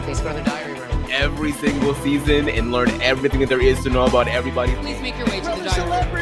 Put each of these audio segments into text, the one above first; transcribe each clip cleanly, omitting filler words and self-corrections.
Let's go to the diary room. Every single season and learn everything that there is to know about everybody. Please make your way to the diary room.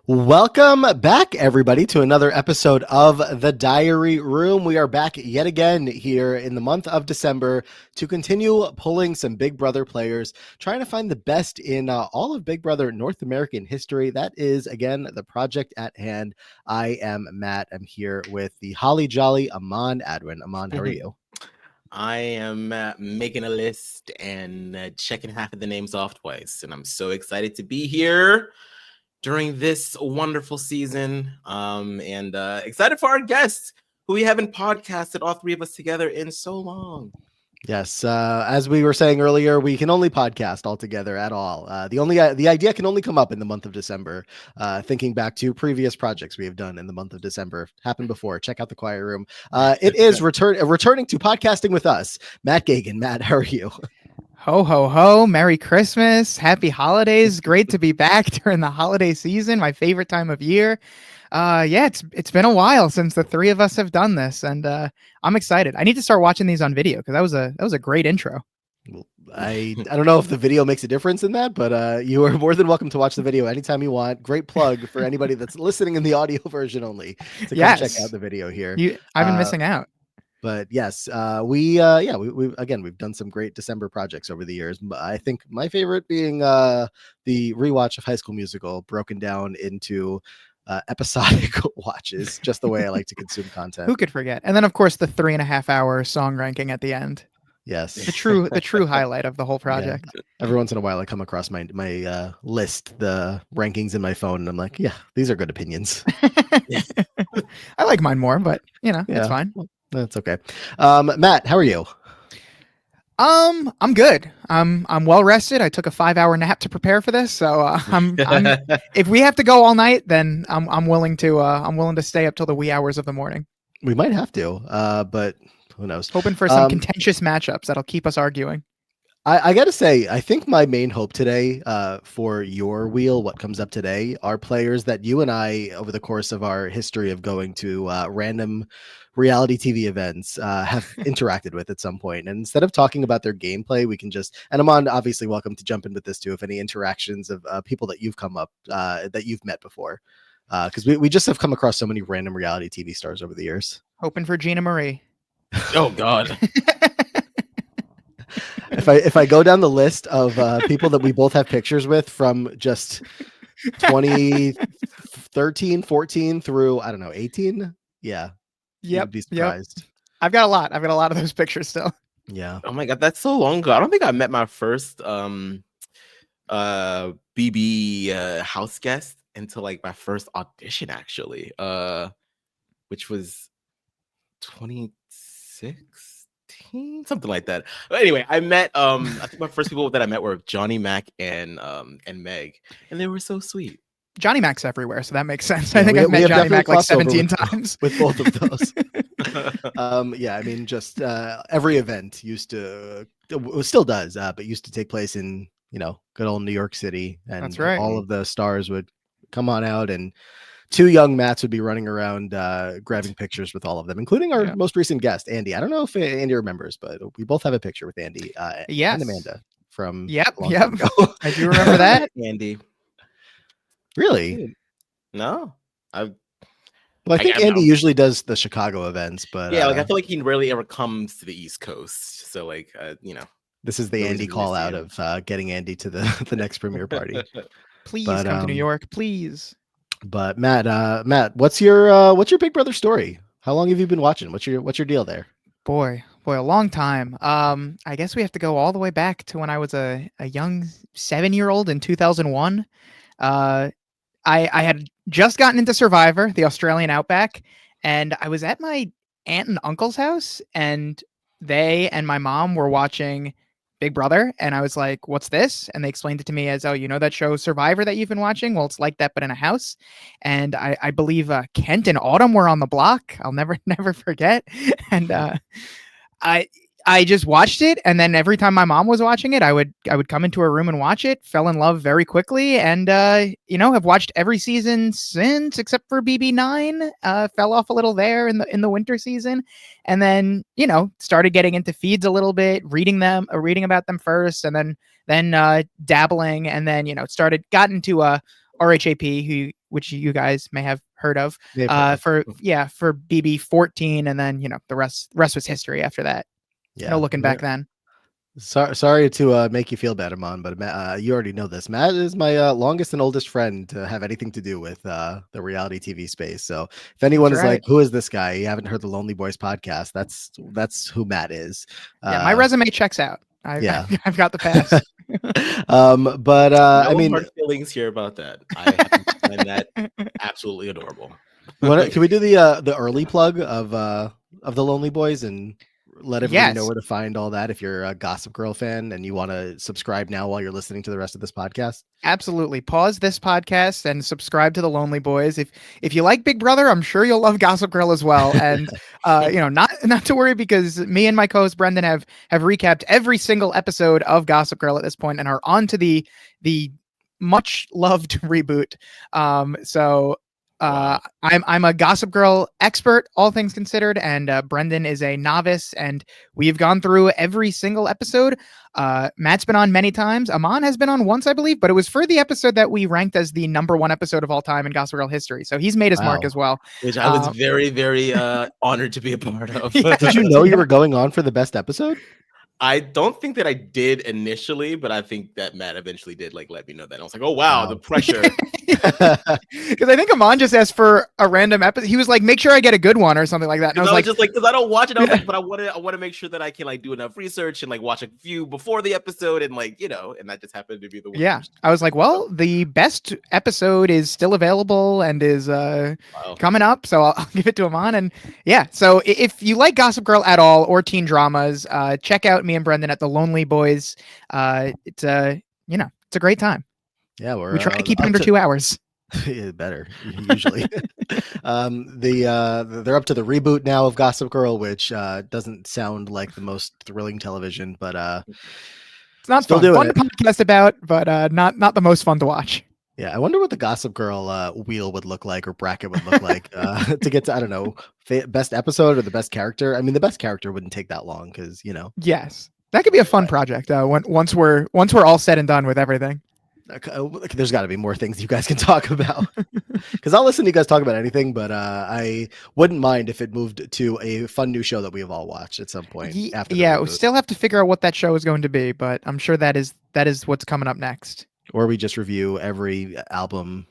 Welcome back, everybody, to another episode of The Diary Room. We are back yet again here in the month of December to continue pulling some Big Brother players, trying to find the best in all of Big Brother North American history. That is, again, the project at hand. I am Matt. I'm here with the Holly Jolly Aman Adwin. Aman, how are you? I am making a list and checking half of the names off twice, and I'm so excited to be here during this wonderful season, and excited for our guests who we haven't podcasted, all three of us together, in so long. Yes, as we were saying earlier, we can only podcast all together at all. The idea can only come up in the month of December. Thinking back to previous projects we have done in the month of December, happened before. Check out the Quiet Room. It is returning to podcasting with us, Matt Geoghegan. Matt, how are you? Ho, ho, ho. Merry Christmas. Happy holidays. Great to be back during the holiday season. My favorite time of year. It's been a while since the three of us have done this, and I'm excited. I need to start watching these on video because that was a great intro. I don't know if the video makes a difference in that, but you are more than welcome to watch the video anytime you want. Great plug for anybody that's listening in the audio version only to come check out the video here. I've been missing out. But yes, we've done some great December projects over the years. I think my favorite being the rewatch of High School Musical, broken down into episodic watches, just the way I like to consume content. Who could forget? And then, of course, the 3.5-hour song ranking at the end. Yes, the true highlight of the whole project. Yeah. Every once in a while, I come across my list, the rankings in my phone, and I'm like, yeah, these are good opinions. I like mine more, but it's fine. That's okay. Matt, how are you? I'm good. I'm well rested. I took a 5-hour nap to prepare for this, so I'm if we have to go all night, then I'm willing to stay up till the wee hours of the morning. We might have to, but who knows? Hoping for some contentious matchups that'll keep us arguing. I got to say, I think my main hope today for your wheel, what comes up today, are players that you and I, over the course of our history of going to random reality TV events, have interacted with at some point. And instead of talking about their gameplay, we can just, and Aman, obviously welcome to jump in with this too, if any interactions of people that you've come up, that you've met before. Because we just have come across so many random reality TV stars over the years. Hoping for Gina Marie. Oh, God. If I go down the list of people that we both have pictures with from just 2013, 14 through, I don't know, 18. Yeah. You'd be surprised. Yep. I've got a lot of those pictures still. Yeah. Oh my God, that's so long ago. I don't think I met my first BB house guest until like my first audition, actually, which was 2016, something like that. But anyway, I met I think my first people that I met were Johnny Mac and Meg, and they were so sweet. Johnny Mac's everywhere, so that makes sense. Yeah, I think I've met Johnny Mac like 17 times with both of those. Yeah, I mean, just every event used to, still does, but used to take place in, good old New York City. And that's right. All of the stars would come on out, and two young Matts would be running around grabbing pictures with all of them, including our most recent guest, Andy. I don't know if Andy remembers, but we both have a picture with Andy and Amanda from Yep. I do remember that. Andy. Really? No. I think Andy usually does the Chicago events, but yeah, I feel like he rarely ever comes to the East Coast. So this is the Andy call out of getting Andy to the next premiere party. Please come to New York, please. But Matt, what's your Big Brother story? How long have you been watching? What's your deal there? Boy, a long time. I guess we have to go all the way back to when I was a young 7-year-old in 2001. I had just gotten into Survivor, the Australian Outback, and I was at my aunt and uncle's house, and they and my mom were watching Big Brother, and I was like, "What's this?" And they explained it to me as, "Oh, you know that show Survivor that you've been watching? Well, it's like that, but in a house." And I believe Kent and Autumn were on the block. I'll never never forget. And I I just watched it, and then every time my mom was watching it, I would come into her room and watch it. Fell in love very quickly, and have watched every season since, except for BB9. Fell off a little there in the winter season, and then started getting into feeds a little bit, reading about them first, and then dabbling, and then got into RHAP, which you guys may have heard of, for BB14, and then the rest was history after that. Yeah, No looking back then. Sorry to make you feel bad, Amon, but you already know this. Matt is my longest and oldest friend to have anything to do with the reality TV space. So if anyone is like, "Who is this guy?" You haven't heard the Lonely Boys podcast. That's who Matt is. Yeah, my resume checks out. I've got the pass. But no I mean, hard feelings here about that. I happen to find that absolutely adorable. Can we do the early plug of the Lonely Boys and let everybody know where to find all that if you're a Gossip Girl fan and you want to subscribe now while you're listening to the rest of this podcast? Absolutely. Pause this podcast and subscribe to the Lonely Boys. If you like Big Brother, I'm sure you'll love Gossip Girl as well. And not to worry, because me and my co-host Brendan have recapped every single episode of Gossip Girl at this point and are on to the much loved reboot. I'm a Gossip Girl expert, all things considered, and Brendan is a novice, and we've gone through every single episode. Matt's been on many times. Amon has been on once, I believe, but it was for the episode that we ranked as the #1 episode of all time in Gossip Girl history. So he's made his mark as well. Which I was very, very honored to be a part of. Yeah. Did you know you were going on for the best episode? I don't think that I did initially, but I think that Matt eventually did let me know that. I was like, "Oh wow, the pressure!" Because I think Amon just asked for a random episode. He was like, "Make sure I get a good one" or something like that. And I was like, just because I don't watch it, I was like, "But I want to make sure that I can do enough research and watch a few before the episode and and that just happened to be the one. Yeah, I was like, well, the best episode is still available and is coming up, so I'll give it to Amon. And yeah, so if you like Gossip Girl at all or teen dramas, check out me and Brendan at the Lonely Boys. It's a great time. Yeah, we try to keep it under 2 hours. Yeah, better usually. They're up to the reboot now of Gossip Girl, which doesn't sound like the most thrilling television, but it's not fun to podcast about, but not the most fun to watch. Yeah, I wonder what the Gossip Girl wheel would look like or bracket would look like to get to, I don't know, best episode or the best character. I mean, the best character wouldn't take that long because Yes, that could be a fun project. Once we're all said and done with everything. There's got to be more things you guys can talk about because I'll listen to you guys talk about anything, but I wouldn't mind if it moved to a fun new show that we have all watched at some point. We still have to figure out what that show is going to be, but I'm sure that is what's coming up next. Or we just review every album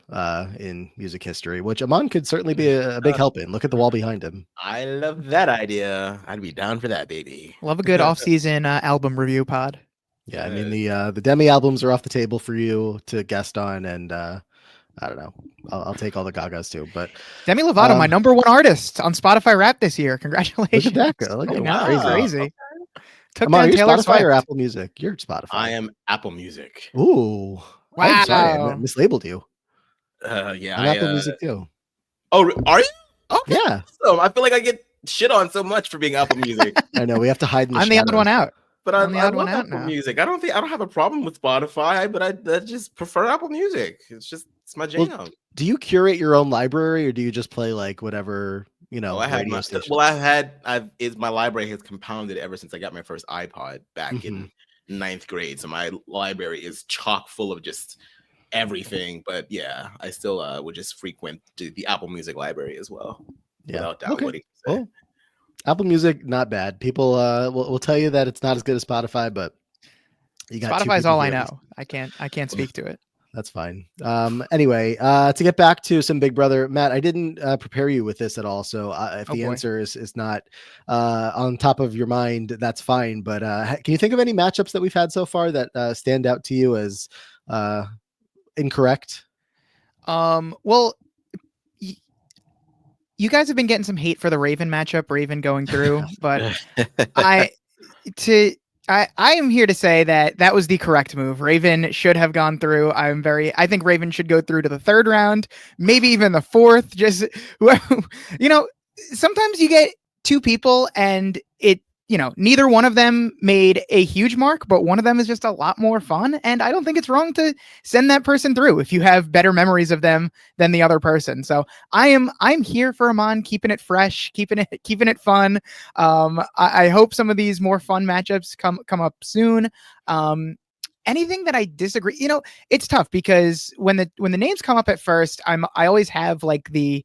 in music history, which Amon could certainly be a big help in. Look at the wall behind him. I love that idea. I'd be down for that, baby. Love a good off-season album review pod. Yeah, I mean the Demi albums are off the table for you to guest on, and I don't know. I'll take all the Gagas too. But Demi Lovato, my #1 artist on Spotify Rap this year. Congratulations! Look at that! Look at that. Crazy. Took down Taylor Spotify Swift. Or Apple Music? You're Spotify. I am Apple Music. Ooh, wow! I'm sorry, I mislabeled you. Yeah, I'm Apple Music too. Oh, are you? Okay. Yeah. So I feel like I get shit on so much for being Apple Music. I know we have to hide. I'm the odd one out. But I love Apple Music. I don't have a problem with Spotify, but I just prefer Apple Music. It's my jam. Well, do you curate your own library, or do you just play whatever my library has compounded ever since I got my first iPod back in 9th grade. So my library is chock full of just everything. But yeah, I still would just frequent the Apple Music library as well. Yeah. Without downloading. Okay. Cool. Apple Music, not bad. People will tell you that it's not as good as Spotify, but you got Spotify's all I know. I can't speak to it. That's fine. Anyway, to get back to some Big Brother, Matt, I didn't prepare you with this at all. So if the answer is not on top of your mind, that's fine. But can you think of any matchups that we've had so far that stand out to you as incorrect? Well, you guys have been getting some hate for the Raven matchup, Raven going through, but I am here to say that was the correct move. Raven should have gone through. I think Raven should go through to the third round, maybe even the fourth. Just sometimes you get two people and neither one of them made a huge mark, but one of them is just a lot more fun. And I don't think it's wrong to send that person through if you have better memories of them than the other person. So I'm here for Aman, keeping it fresh, keeping it fun. I hope some of these more fun matchups come up soon. Anything that I disagree, it's tough because when the names come up at first, I always have like the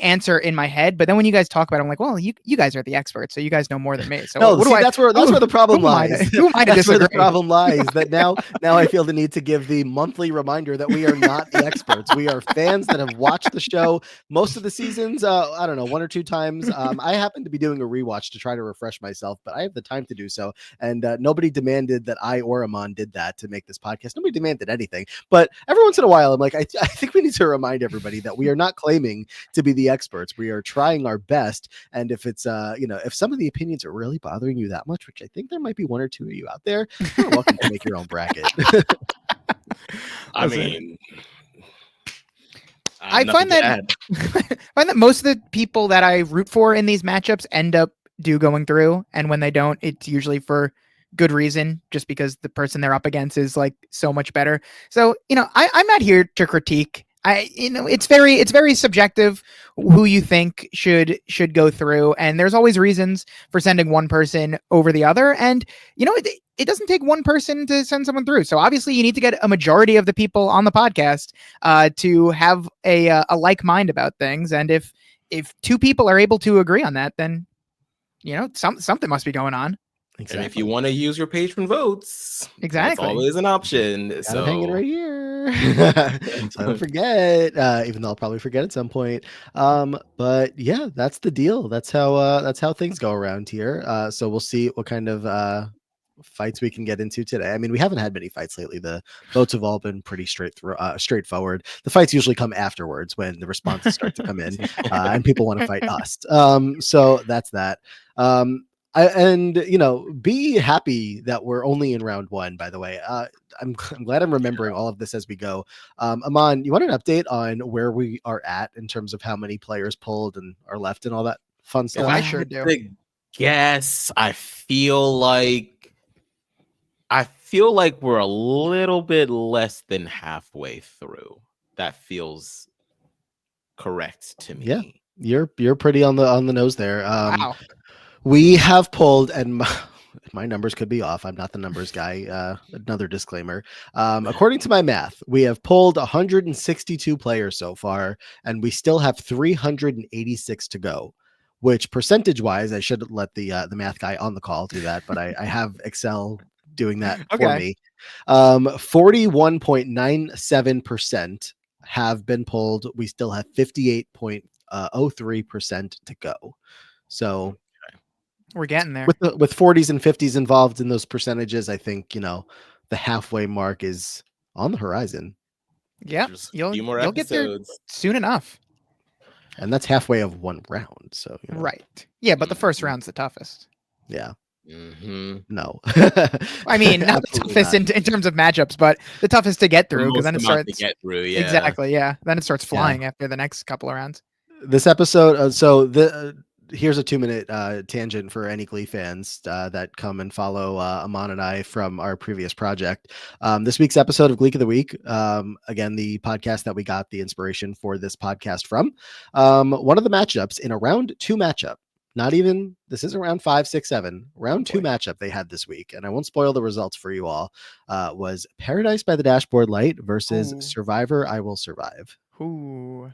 answer in my head, but then when you guys talk about it, I'm like, well, you guys are the experts, so you guys know more than me. So that's where the problem lies. Who am I to that's disagree? Where the problem lies. That now I feel the need to give the monthly reminder that we are not the experts. We are fans that have watched the show most of the seasons. I don't know, 1 or 2 times. I happen to be doing a rewatch to try to refresh myself, but I have the time to do so. And nobody demanded that I or Aman did that to make this podcast. Nobody demanded anything, but every once in a while, I'm like, I think we need to remind everybody that we are not claiming to be the experts. We are trying our best, and if it's if some of the opinions are really bothering you that much, which I think there might be 1 or 2 of you out there, you're welcome to make your own bracket. I mean, I find that most of the people that I root for in these matchups end up going through, and when they don't, it's usually for good reason, just because the person they're up against is like so much better. So I'm not here to critique. It's very subjective who you think should go through, and there's always reasons for sending one person over the other, and it doesn't take one person to send someone through. So obviously you need to get a majority of the people on the podcast to have a like mind about things, and if 2 people are able to agree on that, then something must be going on. Exactly. And if you want to use your patron votes, exactly, that's always an option. So hang it right here. So don't forget, even though I'll probably forget at some point. But yeah, that's the deal. That's how things go around here. So we'll see what kind of fights we can get into today. I mean, we haven't had many fights lately. The votes have all been pretty straightforward. The fights usually come afterwards when the responses start to come in, and people want to fight us. So that's that. Be happy that we're only in round 1, by the way. I'm glad I'm remembering all of this as we go. Aman, you want an update on where we are at in terms of how many players pulled and are left and all that fun stuff? I sure do. Yes, I feel like we're a little bit less than halfway through. That feels correct to me. Yeah, you're pretty on the nose there. Wow. We have pulled, and my numbers could be off. I'm not the numbers guy. Another disclaimer. According to my math, we have pulled 162 players so far, and we still have 386 to go. Which percentage-wise, I should let the math guy on the call do that, but I have Excel doing that for me. 41.97% have been pulled. We still have 58.03% to go. So we're getting there. With 40s and 50s involved in those percentages, I think the halfway mark is on the horizon. Yeah, you'll get there soon enough. And that's halfway of 1 round. So right. Yeah, but the first round's the toughest. Yeah. Mm-hmm. No. I mean, not the toughest in terms of matchups, but the toughest to get through, because then it starts to get through. Yeah. Exactly. Yeah. Then it starts flying after the next couple of rounds. This episode, here's a 2-minute tangent for any Glee fans that come and follow Aman and I from our previous project. This week's episode of Gleek of the Week, again, the podcast that we got the inspiration for this podcast from, one of the matchups in a round 2 matchup, this isn't round 5, 6, 7, round 2 matchup they had this week, and I won't spoil the results for you all, was Paradise by the Dashboard Light versus Survivor I Will Survive. Ooh.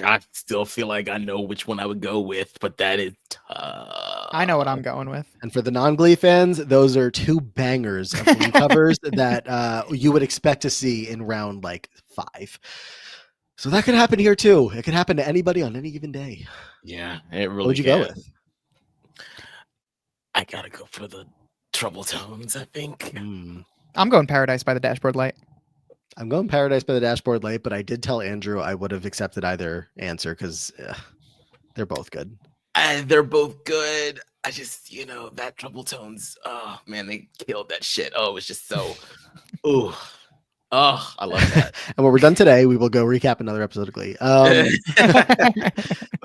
I still feel like I know which one I would go with, but that is tough. I know what I'm going with. And for the non-Glee fans, those are 2 bangers of Glee covers that you would expect to see in round 5. So that could happen here too. It could happen to anybody on any given day. Yeah, it really. What would you go with? I gotta go for the Trouble Tones, I think. I'm going Paradise by the Dashboard Light. I'm going Paradise by the Dashboard Light, but I did tell Andrew I would have accepted either answer because they're both good. They're both good. I just, that Trouble Tones. Oh man, they killed that shit. Oh, it was just so. Ooh. Oh, I love that. And when we're done today, we will go recap another episode of Glee. But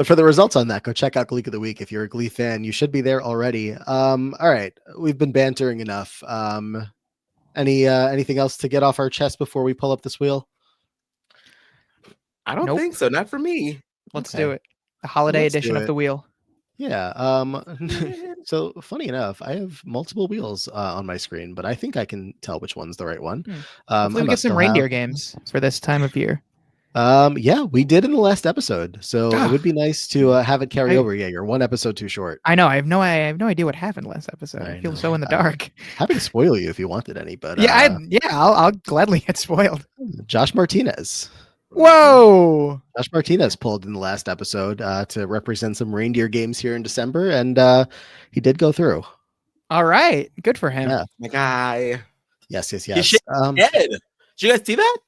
for the results on that, go check out Gleek of the Week. If you're a Glee fan, you should be there already. All right, we've been bantering enough. Anything else to get off our chest before we pull up this wheel? I don't Nope. think so. Not for me. Let's Okay. do it. The holiday Let's edition do of it. the wheel. Yeah. So funny enough, I have multiple wheels on my screen, but I think I can tell which one's the right one. Hopefully we get some reindeer games for this time of year. Yeah, we did in the last episode, so it would be nice to have it carry over. Yeah, you're one episode too short. I know. I have no idea what happened last episode. I feel so in the dark. Happy to spoil you if you wanted any, but yeah, I'll gladly get spoiled. Josh Martinez. Whoa! Josh Martinez pulled in the last episode to represent some reindeer games here in December, and he did go through. All right, good for him. Yeah. My guy. Yes. He shaved his head. Did you guys see that?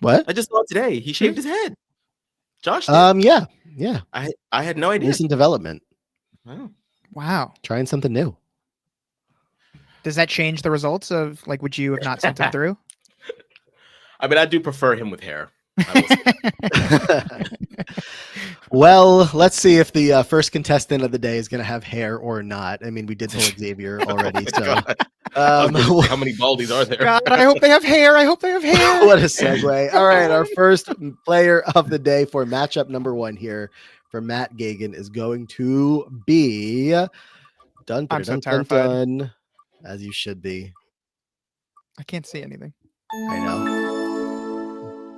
What? I just saw it today. He shaved his head. Josh did. Yeah. I had no idea. Recent development. Wow. Trying something new. Does that change the results of would you have not sent him through? I mean, I do prefer him with hair. Well, let's see if the first contestant of the day is going to have hair or not. I mean, we did pull Xavier already. So, how many baldies are there? God, I hope they have hair. What a segue. All right, our first player of the day for matchup number 1 here for Matt Geoghegan is going to be dun, I'm so dun, terrified. dun, as you should be. I can't see anything. I know.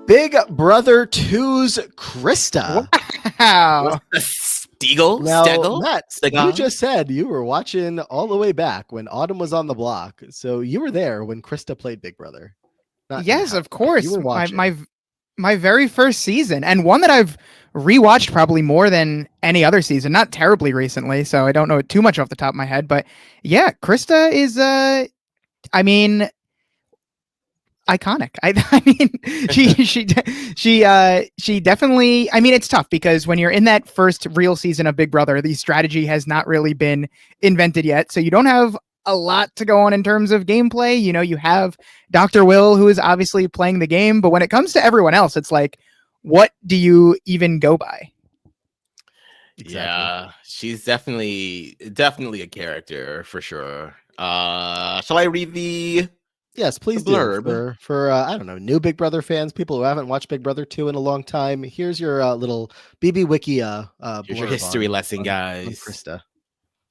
Big Brother 2's Krista. Wow. Stiegel? Now, Stegel? Matt, Stegel? you just said you were watching all the way back when Autumn was on the block. So you were there when Krista played Big Brother. Yes, of course. You were watching. My very first season, and one that I've rewatched probably more than any other season. Not terribly recently, so I don't know too much off the top of my head. But yeah, Krista is iconic. I mean, she definitely. I mean, it's tough because when you're in that first real season of Big Brother, the strategy has not really been invented yet, so you don't have a lot to go on in terms of gameplay. You have Dr. Will, who is obviously playing the game, but when it comes to everyone else, it's like, what do you even go by? Exactly. Yeah, she's definitely a character for sure. Shall I read the? Yes, please do. For I don't know, new Big Brother fans, people who haven't watched Big Brother 2 in a long time, here's your little BB Wiki here's your history lesson, guys. On Krista.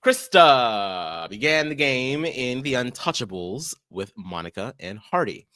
Krista began the game in The Untouchables with Monica and Hardy.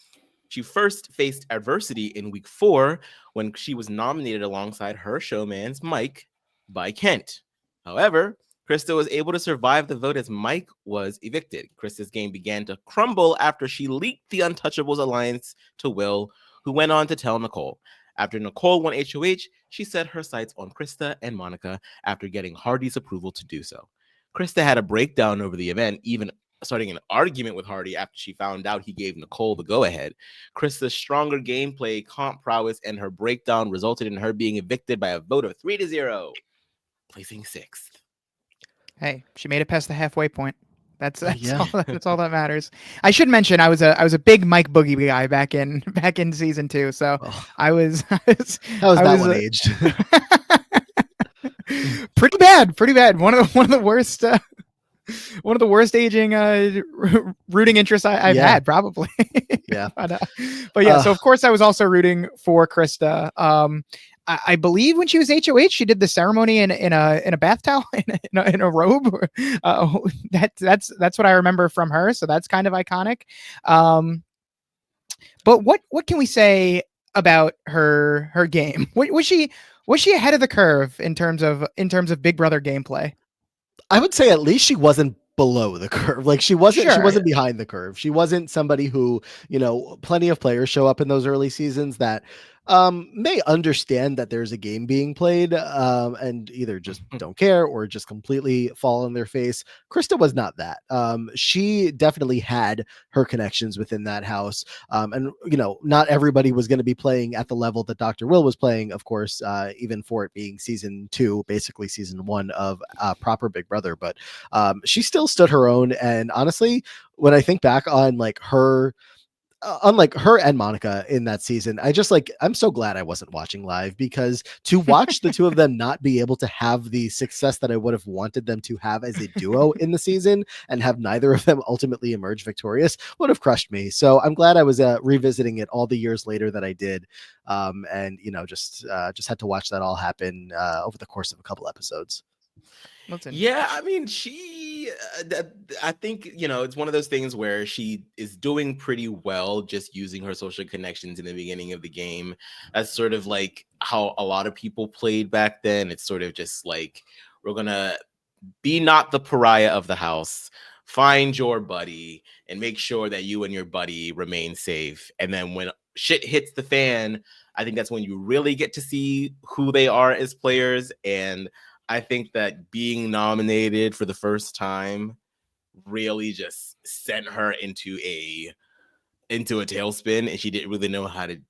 She first faced adversity in week 4 when she was nominated alongside her showman's Mike by Kent. However, Krista was able to survive the vote as Mike was evicted. Krista's game began to crumble after she leaked the Untouchables alliance to Will, who went on to tell Nicole. After Nicole won HOH, she set her sights on Krista and Monica after getting Hardy's approval to do so. Krista had a breakdown over the event, even starting an argument with Hardy after she found out he gave Nicole the go-ahead. Krista's stronger gameplay, comp prowess, and her breakdown resulted in her being evicted by a vote of 3-0, placing 6th. Hey, she made it past the halfway point. That's all that matters. I should mention I was a big Mike Boogie guy back in season 2. So I was one aged? pretty bad. One of the worst. One of the worst aging rooting interests I've had, probably. Yeah. But yeah, so of course I was also rooting for Krista. I believe when she was HOH, she did the ceremony in a bath towel in a robe. That's what I remember from her. So that's kind of iconic. But what can we say about her game? Was she ahead of the curve in terms of Big Brother gameplay? I would say at least she wasn't below the curve. Like she wasn't behind the curve. She wasn't somebody who, plenty of players show up in those early seasons that may understand that there's a game being played, and either just don't care or just completely fall on their face. Krista was not that. She definitely had her connections within that house. And not everybody was going to be playing at the level that Dr. Will was playing, of course, even for it being season 2, basically season 1 of proper Big Brother. But she still stood her own. And honestly, when I think back on like her, unlike her and Monica in that season, I'm so glad I wasn't watching live, because to watch the two of them not be able to have the success that I would have wanted them to have as a duo in the season, and have neither of them ultimately emerge victorious, would have crushed me. So I'm glad I was revisiting it all the years later that I did, and just had to watch that all happen over the course of a couple episodes. Yeah, I mean, I think, it's one of those things where she is doing pretty well just using her social connections in the beginning of the game. That's sort of like how a lot of people played back then. It's sort of just like, we're going to be not the pariah of the house, find your buddy, and make sure that you and your buddy remain safe. And then when shit hits the fan, I think that's when you really get to see who they are as players. And I think that being nominated for the first time really just sent her into a tailspin, and she didn't really know how to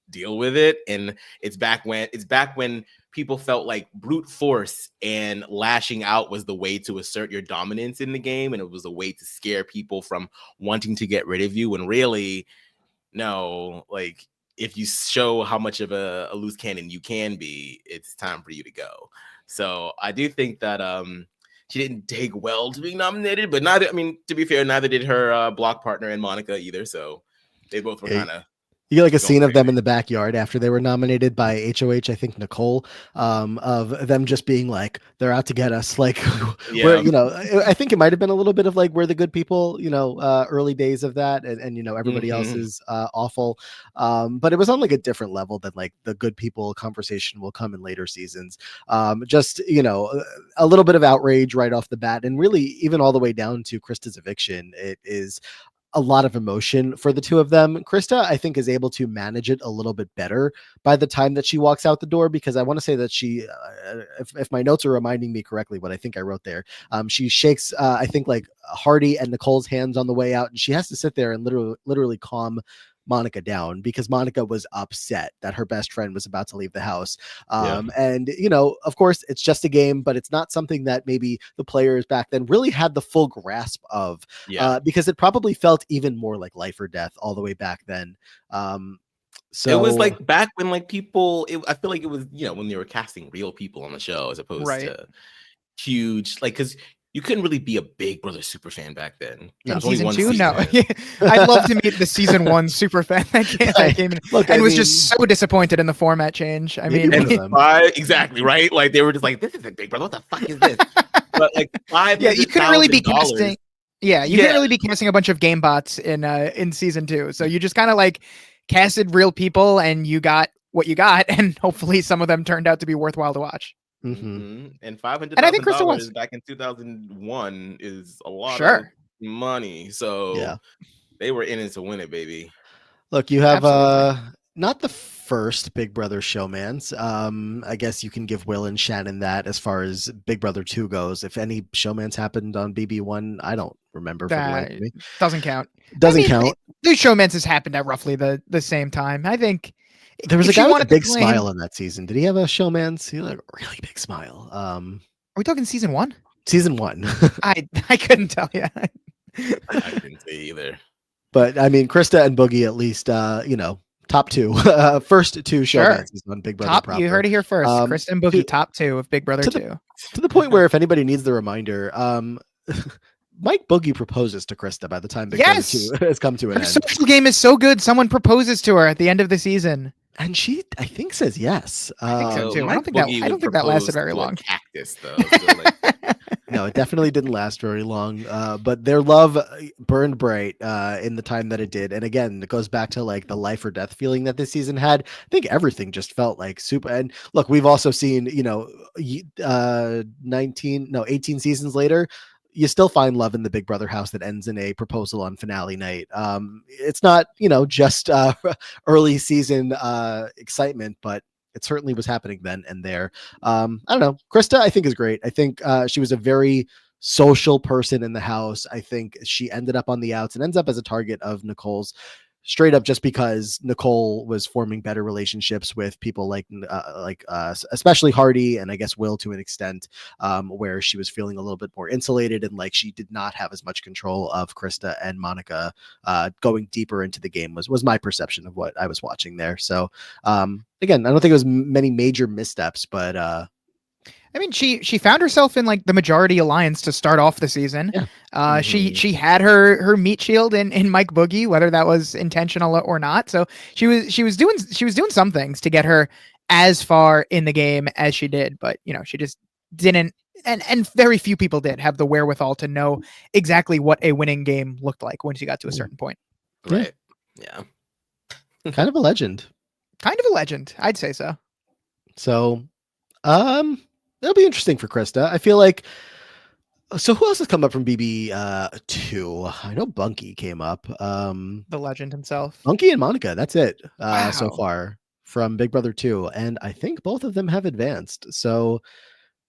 deal with it. And it's back when people felt like brute force and lashing out was the way to assert your dominance in the game, and it was a way to scare people from wanting to get rid of you, when really, no, like, if you show how much of a loose cannon you can be, it's time for you to go. So I do think that she didn't take well to being nominated, but to be fair, neither did her block partner and Monica either. So they both were kind of. You get like a scene of them in the backyard after they were nominated by HOH, I think Nicole, of them just being like, they're out to get us. Like, where, I think it might have been a little bit of like, we're the good people, early days of that. And everybody else is awful. But it was on like a different level than like the good people conversation will come in later seasons. Just, a little bit of outrage right off the bat. And really, even all the way down to Krista's eviction, it is a lot of emotion for the two of them. Krista, I think, is able to manage it a little bit better by the time that she walks out the door, because I want to say that she, if my notes are reminding me correctly, what I think I wrote there, she shakes, I think, like Hardy and Nicole's hands on the way out, and she has to sit there and literally calm Monica down, because Monica was upset that her best friend was about to leave the house. And, of course, it's just a game, but it's not something that maybe the players back then really had the full grasp of, because it probably felt even more like life or death all the way back then. So it was like back when like people, I feel like it was, when they were casting real people on the show as opposed to huge, like, because you couldn't really be a Big Brother super fan back then. In season 2, no. I'd love to meet the season 1 super fan that came in and was just so disappointed in the format change. I mean, exactly, right? Like, they were just like, this isn't Big Brother. What the fuck is this? But like you couldn't really be casting. Yeah, you couldn't really be casting a bunch of game bots in season 2. So you just kind of like casted real people, and you got what you got, and hopefully some of them turned out to be worthwhile to watch. And $500,000 back in 2001 is a lot of money. So they were in it to win it, baby. Look, you have not the first Big Brother showmans. I guess you can give Will and Shannon that as far as Big Brother 2 goes. If any showmans happened on BB1, I don't remember. That doesn't count. Count. These showmans has happened at roughly the same time. I think. There was a guy with a big smile in that season. Did he have a showman's? He had a really big smile. Are we talking season 1? Season 1. I couldn't tell you. I didn't say either. But I mean, Krista and Boogie, at least, top 2, first 2 showmances on Big Brother proper. You heard it here first. Krista and Boogie, top 2 of Big Brother 2. To the point where, if anybody needs the reminder, Mike Boogie proposes to Krista by the time Big Brother 2 has come to an end. Her social game is so good. Someone proposes to her at the end of the season. And she, I think, says yes. I think so too. I don't think that lasted very long. Cactus, though. So No, it definitely didn't last very long. But their love burned bright in the time that it did. And again, it goes back to like the life or death feeling that this season had. I think everything just felt like super. And look, we've also seen, 18 seasons later, you still find love in the Big Brother house that ends in a proposal on finale night. It's not, just early season excitement, but it certainly was happening then and there. I don't know. Krista, I think, is great. I think she was a very social person in the house. I think she ended up on the outs and ends up as a target of Nicole's, straight up just because Nicole was forming better relationships with people like especially Hardy and I guess Will to an extent, where she was feeling a little bit more insulated and like she did not have as much control of Krista and Monica going deeper into the game was my perception of what I was watching there. So again, I don't think it was many major missteps, but I mean, she found herself in like the majority alliance to start off the season. Yeah. She had her meat shield in Mike Boogie, whether that was intentional or not. So she was doing some things to get her as far in the game as she did, but she just didn't, and very few people did have the wherewithal to know exactly what a winning game looked like when she got to a certain point. Right. Yeah. Kind of a legend. Kind of a legend, I'd say so. So, it'll be interesting for Krista. I feel like. So who else has come up from BB2? I know Bunky came up. The legend himself. Bunky and Monica. That's it Wow. so far from Big Brother 2, and I think both of them have advanced. So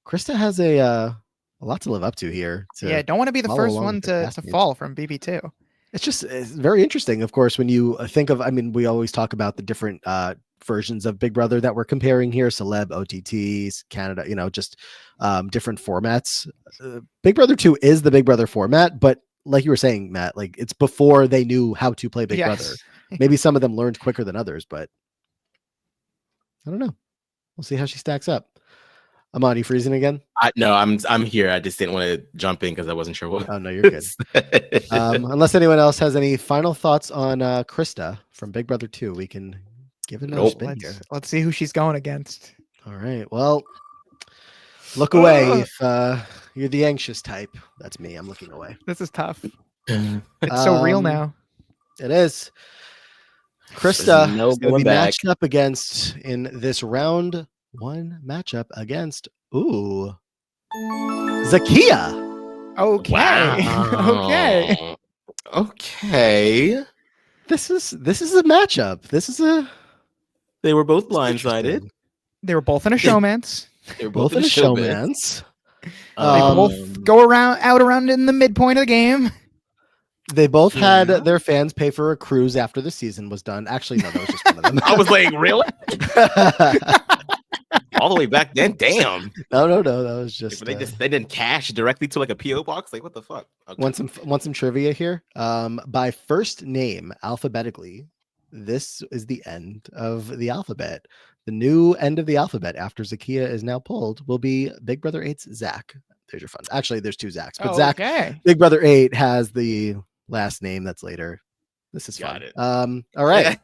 Krista has a lot to live up to here. Don't want to be the first one to fall from BB2. It's very interesting. Of course, when you think of, we always talk about the different versions of Big Brother that we're comparing here, celeb, OTTs, Canada, just different formats. Big Brother 2 is the Big Brother format, but like you were saying, Matt, like it's before they knew how to play Big Brother. Maybe some of them learned quicker than others, but I don't know. We'll see how she stacks up. Amon, you freezing again? No, I'm here. I just didn't want to jump in because I wasn't sure what. Oh no, you're good. Unless anyone else has any final thoughts on Krista from Big Brother 2, we can give it another spin here. Let's see who she's going against. All right. Well, look away if you're the anxious type. That's me. I'm looking away. This is tough. It's so real now. It is. Krista is going to be back. matched up against in this round 1 matchup against Zakiyah. Okay. Wow. Okay. This is a matchup. They were both blindsided. They were both in a showmance. They were both in a showmance. They both go around in the midpoint of the game. They both had their fans pay for a cruise after the season was done. Actually, no, that was just one of them. I was like, really? All the way back then? Damn. No. That was just. They didn't cash directly to like a PO box. Like, what the fuck? Okay. Want some trivia here? By first name alphabetically, this is the end of the alphabet. The new end of the alphabet after Zakiyah is now pulled will be Big Brother 8's Zach. There's your fun. Actually, there's 2 Zachs, but Zach, Big Brother 8 has the last name that's later. This is fun. All right.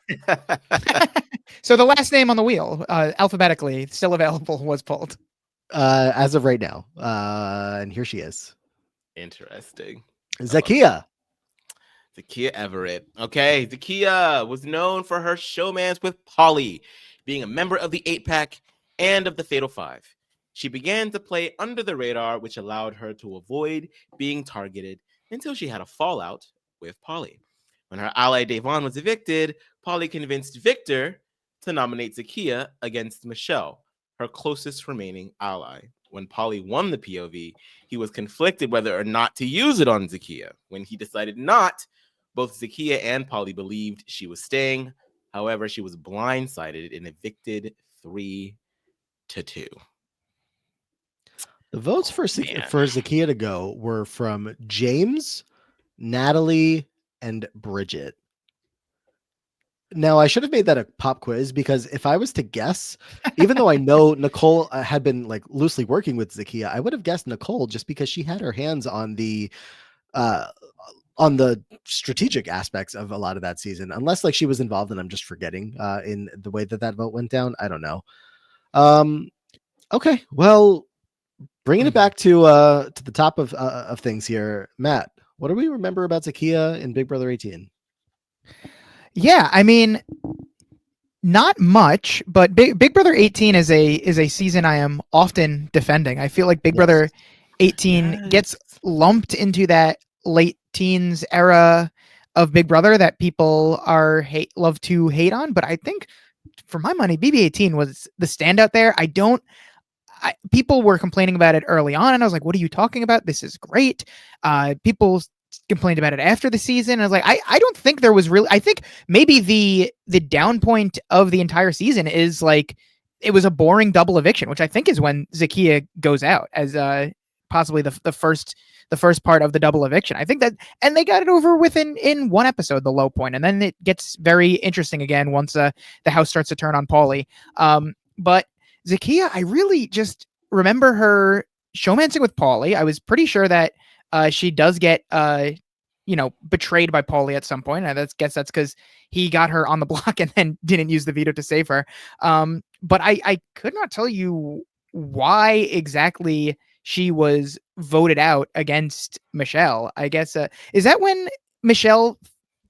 So the last name on the wheel, alphabetically still available, was pulled. As of right now. And here she is. Interesting. Zakiyah. Zakiyah Everett. Okay, Zakiyah was known for her showmance with Polly, being a member of the 8-pack and of the Fatal 5. She began to play under the radar, which allowed her to avoid being targeted until she had a fallout with Polly. When her ally Davon was evicted, Polly convinced Victor to nominate Zakiyah against Michelle, her closest remaining ally. When Polly won the POV, he was conflicted whether or not to use it on Zakiyah. When he decided not, both Zakiyah and Polly believed she was staying. However, she was blindsided and evicted 3-2. The votes for Zakiyah to go were from James, Natalie, and Bridget. Now, I should have made that a pop quiz because if I was to guess, even though I know Nicole had been like loosely working with Zakiyah, I would have guessed Nicole just because she had her hands on the strategic aspects of a lot of that season, unless like she was involved and I'm just forgetting in the way that vote went down. I don't know. Okay, well, bringing it back to the top of things here, Matt, what do we remember about Zakiyah in Big Brother 18? Yeah, I mean, not much, but Big Brother 18 is a season I am often defending. I feel like Big Brother 18 gets lumped into that late teens era of Big Brother that people love to hate on. But I think, for my money, BB-18 was the standout there. People were complaining about it early on, and I was like, what are you talking about? This is great. People complained about it after the season. And I was like, I don't think there was really, I think maybe the down point of the entire season is like, it was a boring double eviction, which I think is when Zakiyah goes out as possibly the first part of the double eviction. I think that, and they got it over within in one episode, the low point, and then it gets very interesting again once the house starts to turn on Paulie. But Zakiyah, I really just remember her showmancing with Paulie. I was pretty sure that she does get betrayed by Paulie at some point. I guess that's because he got her on the block and then didn't use the veto to save her. But I could not tell you why exactly she was voted out against Michelle. I guess is that when Michelle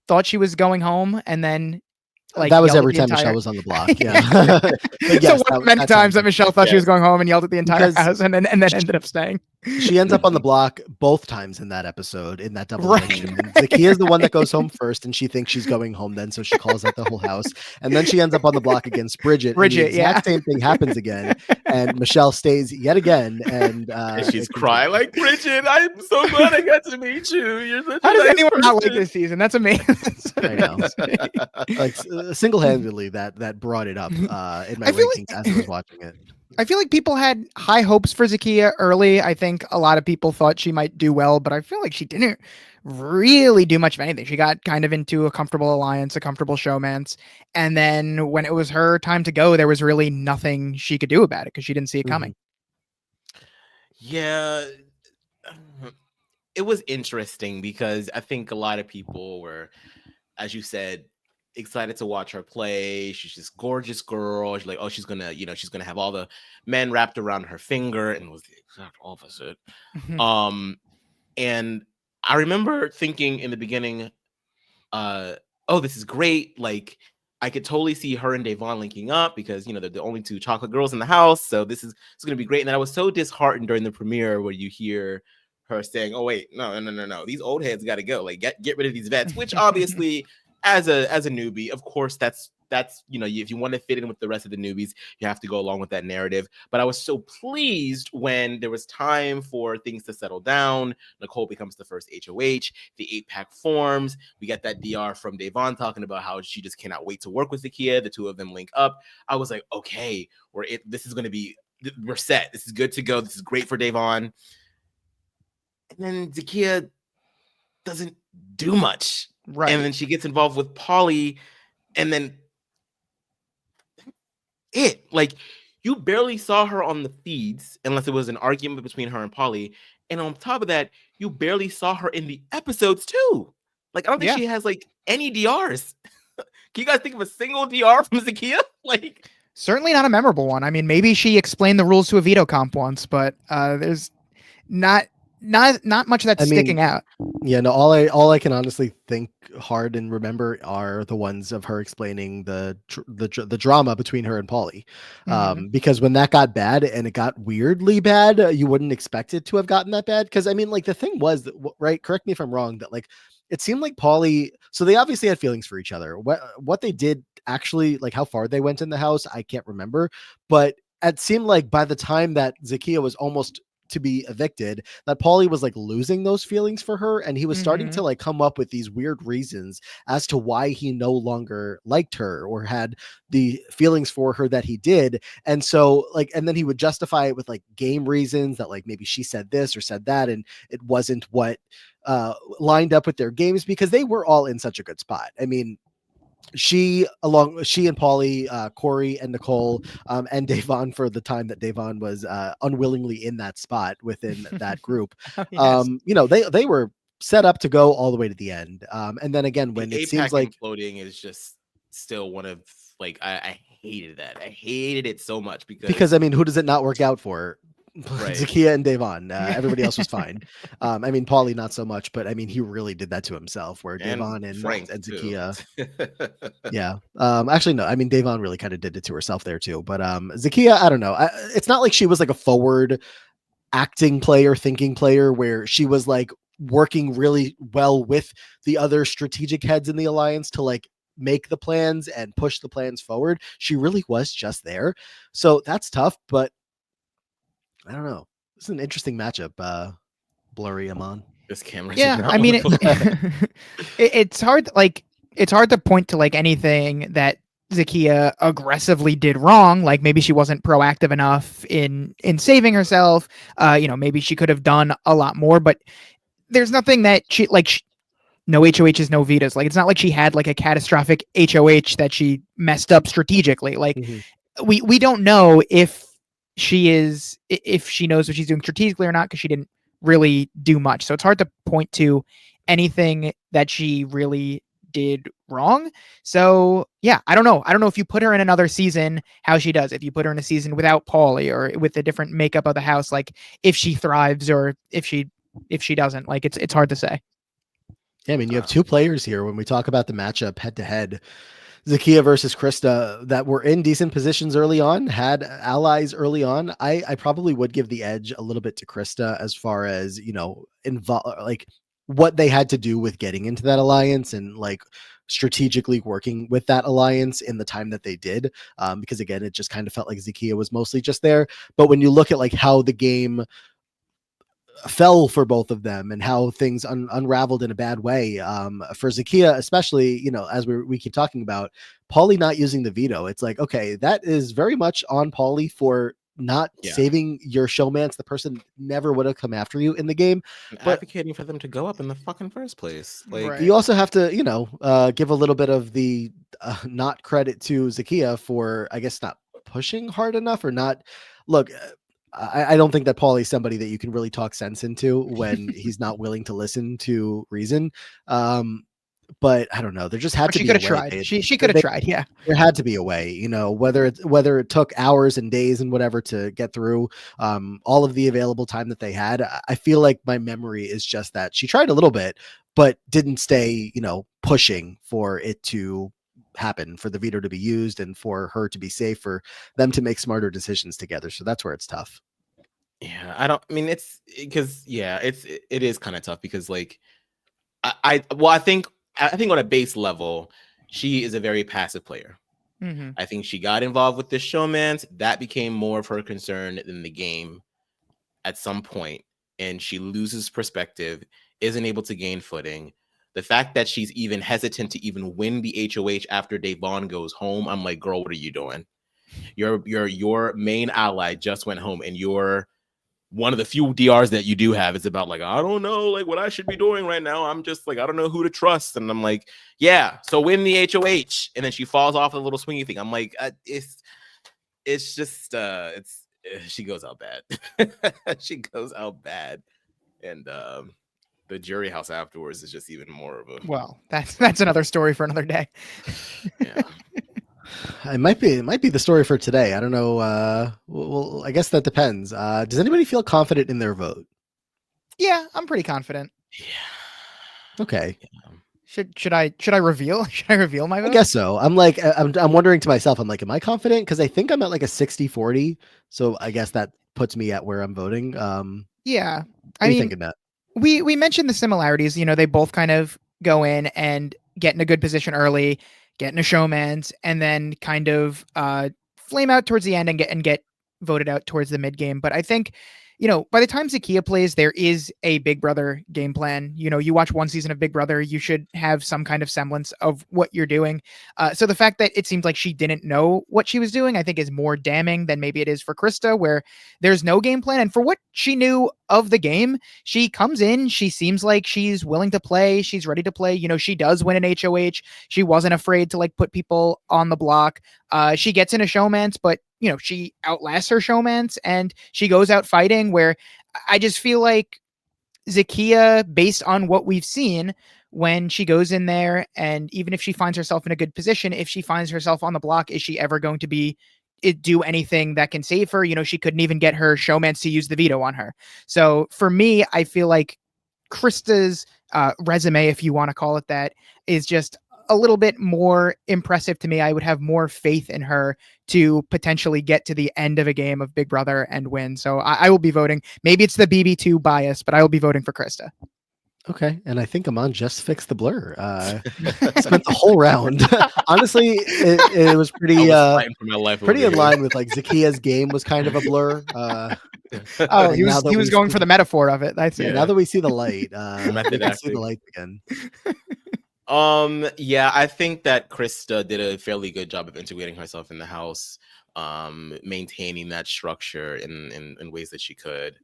thought she was going home and then that was every time Michelle was on the block. Yeah. Yes, so many times that Michelle thought she was going home and yelled at the entire house and then ended up staying. She ends up on the block both times in that episode, in that double eviction. Zakiyah is the one that goes home first, and she thinks she's going home then, so she calls out the whole house. And then she ends up on the block against Bridget. And the exact same thing happens again, and Michelle stays yet again. And she's crying like, Bridget, I'm so glad I got to meet you. You're such How does anyone not like this season? That's amazing. I know. Like single-handedly, that brought it up in my rankings as I was watching it. I feel like people had high hopes for Zakiyah early. I think a lot of people thought she might do well, but I feel like she didn't really do much of anything. She got kind of into a comfortable alliance, a comfortable showmance. And then when it was her time to go, there was really nothing she could do about it because she didn't see it coming. Yeah. It was interesting because I think a lot of people were, as you said, excited to watch her play. She's this gorgeous girl. She's like, oh, she's gonna have all the men wrapped around her finger, and it was the exact opposite. And I remember thinking in the beginning, oh, this is great. Like, I could totally see her and Devon linking up because they're the only two chocolate girls in the house. So it's gonna be great. And then I was so disheartened during the premiere where you hear her saying, oh wait, no, these old heads got to go. Like, get rid of these vets, which obviously as a newbie, of course, that's if you want to fit in with the rest of the newbies, you have to go along with that narrative. But I was so pleased when there was time for things to settle down. Nicole becomes the first HOH. The 8-pack forms. We get that DR from Devon talking about how she just cannot wait to work with Zakiyah. The two of them link up. I was like, okay, this is going to be, we're set. This is good to go. This is great for Devon. And then Zakiyah doesn't do much. Right. And then she gets involved with Paulie, and then you barely saw her on the feeds unless it was an argument between her and Paulie. And on top of that, you barely saw her in the episodes too. Like, I don't think she has like any DRs. Can you guys think of a single DR from Zakiyah? Like, certainly not a memorable one. I mean, maybe she explained the rules to a veto comp once, but there's not much that's sticking out. Yeah, no, all I can honestly think hard and remember are the ones of her explaining the drama between her and Paulie. Because when that got bad, and it got weirdly bad, you wouldn't expect it to have gotten that bad. Because I mean, like, the thing was that, right, correct me if I'm wrong, that like it seemed like Paulie, so they obviously had feelings for each other. What they did actually, like how far they went in the house, I can't remember, but it seemed like by the time that Zakiyah was almost to be evicted, that Paulie was like losing those feelings for her, and he was starting to like come up with these weird reasons as to why he no longer liked her or had the feelings for her that he did. And so like, and then he would justify it with like game reasons that like maybe she said this or said that, and it wasn't what lined up with their games, because they were all in such a good spot. I mean, she and Paulie, Corey and Nicole, and Devon, for the time that Devon was unwillingly in that spot within that group. They were set up to go all the way to the end. And then again, when it seems like imploding is just still one of like, I hated that. I hated it so much because I mean, who does it not work out for? Right. Zakiyah and Devon. Everybody else was fine. I mean, Paulie not so much, but I mean, he really did that to himself. Where Devon and Zakiyah, yeah. Actually, no. I mean, Devon really kind of did it to herself there too. But Zakiyah, I don't know. It's not like she was like a forward acting player, thinking player, where she was like working really well with the other strategic heads in the alliance to like make the plans and push the plans forward. She really was just there. So that's tough, but I don't know. It's an interesting matchup. Blurry Amon. This camera. Yeah, I mean, it's hard. Like, it's hard to point to like anything that Zakiyah aggressively did wrong. Like maybe she wasn't proactive enough in saving herself. Maybe she could have done a lot more. But there's nothing that she like. No HOHs, no Vitas. Like it's not like she had like a catastrophic HOH that she messed up strategically. Like we don't know if she knows what she's doing strategically or not because she didn't really do much. So it's hard to point to anything that she really did wrong. So yeah, I don't know. I don't know if you put her in another season, how she does. If you put her in a season without Paulie or with a different makeup of the house, like if she thrives or if she doesn't. Like it's hard to say. Yeah, I mean, you have two players here when we talk about the matchup head to head. Zakiyah versus Krista that were in decent positions early on, had allies early on. I probably would give the edge a little bit to Krista as far as, like what they had to do with getting into that alliance and like strategically working with that alliance in the time that they did. Because again, it just kind of felt like Zakiyah was mostly just there. But when you look at like how the game fell for both of them and how things unraveled in a bad way, for Zakiyah especially, as we keep talking about Paulie not using the veto, it's like, okay, that is very much on Paulie for not saving your showmance. The person never would have come after you in the game, but advocating for them to go up in the fucking first place. Like you also have to give a little bit of the not credit to Zakiyah for, I guess, not pushing hard enough or not. Look, I don't think that Paulie's somebody that you can really talk sense into when he's not willing to listen to reason. But I don't know. There just had to be. She could have tried. She could have tried. Yeah, there had to be a way. Whether it took hours and days and whatever to get through all of the available time that they had. I feel like my memory is just that she tried a little bit, but didn't stay, pushing for it to happen, for the veto to be used and for her to be safe, for them to make smarter decisions together. So that's where it's tough. Yeah, it is kind of tough because like I think on a base level, she is a very passive player. Mm-hmm. I think she got involved with the showmance. That became more of her concern than the game at some point, and she loses perspective, isn't able to gain footing. The fact that she's even hesitant to even win the HOH after Devon goes home, I'm like, girl, what are you doing? Your main ally just went home, and you're one of the few DRs that you do have. It's about like, I don't know, like what I should be doing right now. I'm just like, I don't know who to trust. And I'm like, yeah, so win the HOH. And then she falls off a little swingy thing. I'm like, it's just, she goes out bad. She goes out bad. And the jury house afterwards is just even more of a. Well, that's another story for another day. Yeah. It might be the story for today. I don't know. Well, I guess that depends. Does anybody feel confident in their vote? Yeah, I'm pretty confident. Yeah. Okay. Should I reveal? Should I reveal my vote? I guess so. I'm like, I'm wondering to myself, I'm like, am I confident? Because I think I'm at like a 60-40. So I guess that puts me at where I'm voting. Yeah. What are you thinking that? We mentioned the similarities. They both kind of go in and get in a good position early, get in a showman's, and then kind of flame out towards the end and get voted out towards the mid game. But I think, by the time Zakiyah plays, there is a Big Brother game plan. You watch one season of Big Brother, you should have some kind of semblance of what you're doing. So the fact that it seems like she didn't know what she was doing, I think is more damning than maybe it is for Krista, where there's no game plan. And for what she knew of the game, she comes in, she seems like she's willing to play. She's ready to play. She does win an HOH. She wasn't afraid to like put people on the block. She gets in a showmance, but she outlasts her showmance and she goes out fighting, where I just feel like Zakiyah, based on what we've seen, when she goes in there, and even if she finds herself in a good position, if she finds herself on the block, is she ever going to do anything that can save her? She couldn't even get her showmance to use the veto on her. So for me, I feel like Krista's resume, if you want to call it that, is just a little bit more impressive to me. I would have more faith in her to potentially get to the end of a game of Big Brother and win. So I will be voting. Maybe it's the BB2 bias, but I will be voting for Krista. Okay, and I think Amon just fixed the blur. Spent the whole round. Honestly, it was pretty fighting for my life pretty over in here. line with like Zakiyah's game was kind of a blur. Oh, he now was that he was we going see- for the metaphor of it. That's Yeah, it. now that we see the light, Method we can see the acting. light again. Yeah, I think that Krista did a fairly good job of integrating herself in the house, maintaining that structure in ways that she could.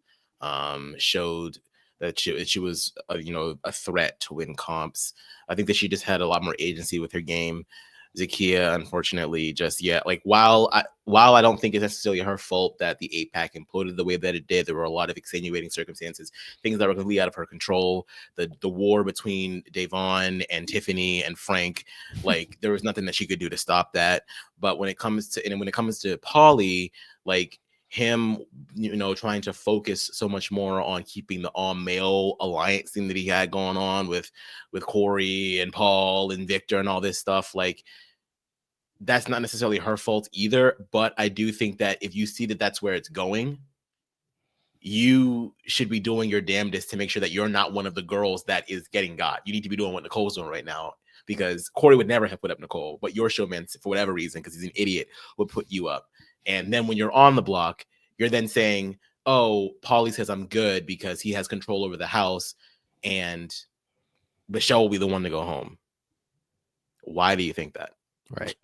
Showed that she was a threat to win comps. I think that she just had a lot more agency with her game. Zakiyah, unfortunately, while I don't think it's necessarily her fault that the 8-pack imploded the way that it did, there were a lot of extenuating circumstances, things that were completely out of her control. The war between Davon and Tiffany and Frank, like there was nothing that she could do to stop that. But when it comes to Pauly, like him, trying to focus so much more on keeping the all-male alliance thing that he had going on with Corey and Paul and Victor and all this stuff, like that's not necessarily her fault either. But I do think that if you see that that's where it's going, you should be doing your damnedest to make sure that you're not one of the girls that is getting got. You need to be doing what Nicole's doing right now, because Corey would never have put up Nicole, but your showman, for whatever reason, because he's an idiot, would put you up. And then when you're on the block, you're then saying, oh, Pauly says I'm good because he has control over the house, and Michelle will be the one to go home. Why do you think that? Right.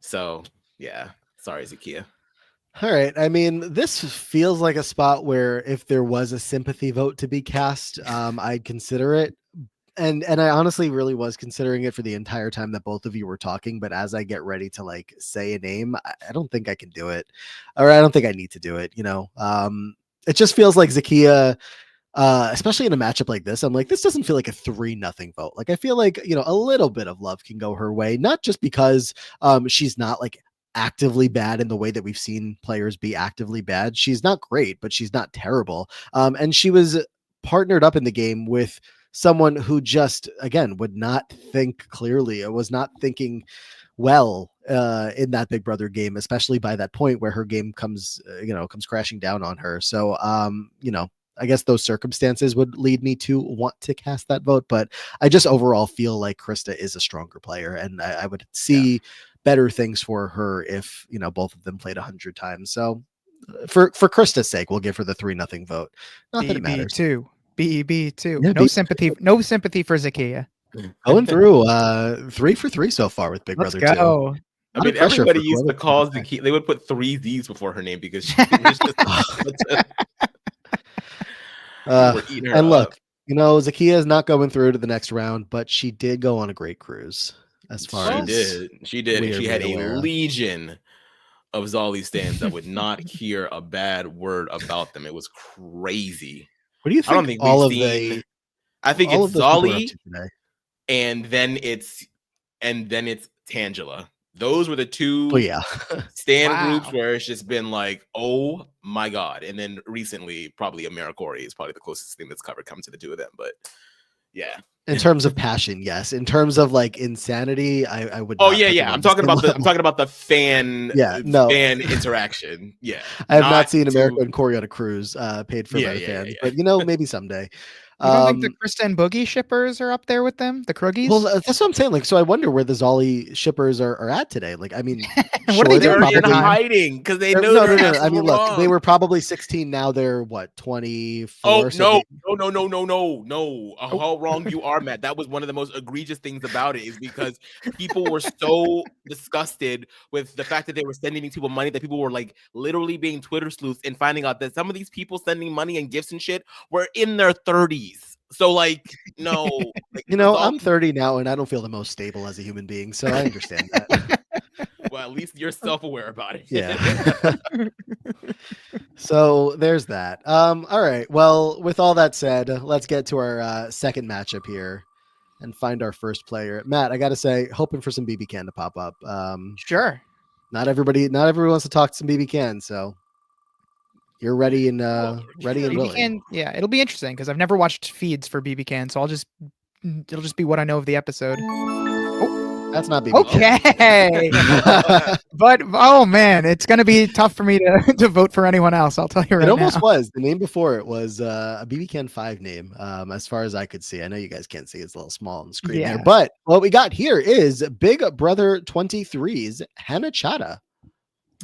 So, yeah. Sorry, Zakiyah. All right. I mean, this feels like a spot where if there was a sympathy vote to be cast, I'd consider it. And I honestly really was considering it for the entire time that both of you were talking. But as I get ready to like say a name, I don't think I can do it, or I don't think I need to do it. It just feels like Zakiyah, especially in a matchup like this, I'm like, this doesn't feel like a 3-0 vote. Like I feel like, a little bit of love can go her way, not just because she's not like actively bad in the way that we've seen players be actively bad. She's not great, but she's not terrible. And she was partnered up in the game with someone who just, again, would not think clearly. It was not thinking well in that Big Brother game, especially by that point where her game comes crashing down on her. So, I guess those circumstances would lead me to want to cast that vote, but I just overall feel like Krista is a stronger player, and I would see better things for her if both of them played 100 times. So for Krista's sake, we'll give her the 3-0 vote. Not that it matters. BB2. Yeah, No sympathy for Zakiyah. Going through 3 for 3 so far with Big Let's Brother 2. go. I mean, everybody used to call Zakiyah. They would put 3 Z's before her name because she was just and look, Zakiyah is not going through to the next round, but she did go on a great cruise. As far as she did, and she had a legion of Zolly stands that would not hear a bad word about them. It was crazy. What do you think? I don't think I think it's Zolly, and then it's Tangela. Those were the two stand groups where it's just been like, oh my god. And then recently, probably AmeriCorey is probably the closest thing that's come to the two of them. But yeah. In terms of passion, yes. In terms of like insanity, I would. Oh yeah. I'm talking about the fan. Fan interaction. Yeah. I have not seen America and Corey on a cruise, paid for by the fans, but maybe someday. You don't think the Krista and Boogie shippers are up there with them? The Kruggies? Well, that's what I'm saying. Like, so I wonder where the Zolly shippers are at today. Like, I mean, what are they doing? They're hiding because they know. No. I mean, look, they were probably 16. Now they're what, 24? Oh no. How wrong you are, Matt. That was one of the most egregious things about it, is because people were so disgusted with the fact that they were sending these people money that people were like literally being Twitter sleuths and finding out that some of these people sending money and gifts and shit were in their 30s. So like, no, like, I'm 30 now and I don't feel the most stable as a human being, so I understand that. Well, at least you're self-aware about it. Yeah. So there's that. All right. Well, with all that said, let's get to our second matchup here and find our first player. Matt, I got to say, hoping for some BB Can to pop up. Sure. Not everybody wants to talk to some BB Can, so you're ready and willing. Yeah, it'll be interesting because I've never watched feeds for BB Can, so it'll just be what I know of the episode. Oh, That's not BB. Okay. But oh man, it's gonna be tough for me to vote for anyone else. I'll tell you right It almost now. was. The name before it was a BB Can 5 name, as far as I could see. I know you guys can't see; it's a little small on the screen there. Yeah. But what we got here is Big Brother 23's Hannah Chada.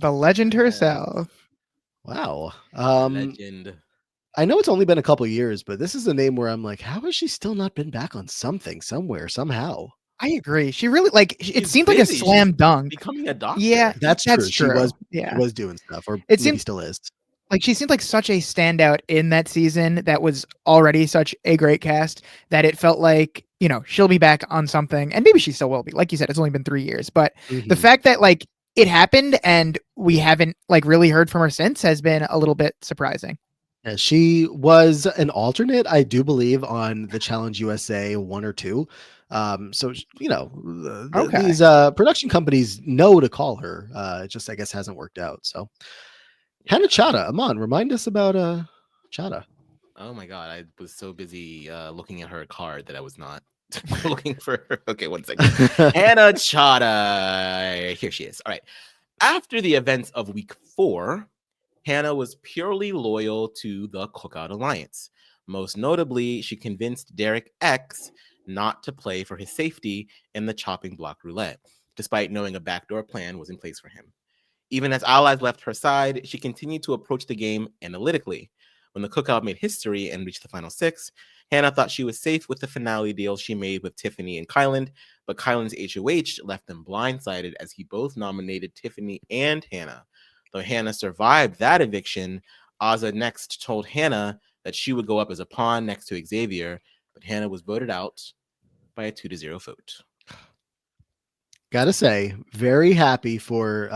The legend Yes. herself. Wow. Legend. I know it's only been a couple years, but this is a name where I'm like, how has she still not been back on something, somewhere, somehow? I agree. She really it She's seemed like a busy. slam She's dunk. Becoming a doctor. Yeah, That's true. She was Yeah. doing stuff, or It maybe seemed still is. like she seemed like such a standout in that season that was already such a great cast that it felt like, she'll be back on something, and maybe she still will be. Like you said, it's only been 3 years, but the fact that it happened and we haven't really heard from her since has been a little bit surprising. Yeah, she was an alternate, I do believe, on the Challenge USA 1 or 2. So Okay. these production companies know to call her. It just, I guess, hasn't worked out. So Hannah Chada, Aman, remind us about Chada. Oh my god, I was so busy looking at her card that I was not looking for her. Okay, 1 second. Hannah Chada. Here she is. All right. After the events of week 4, Hannah was purely loyal to the Cookout Alliance. Most notably, she convinced Derek X not to play for his safety in the chopping block roulette, despite knowing a backdoor plan was in place for him. Even as allies left her side, she continued to approach the game analytically. When the Cookout made history and reached the final 6, Hannah thought she was safe with the finale deal she made with Tiffany and Kyland, but Kyland's HOH left them blindsided as he both nominated Tiffany and Hannah. Though Hannah survived that eviction, Azza next told Hannah that she would go up as a pawn next to Xavier, but Hannah was voted out by a 2-0 vote. Gotta say, very happy for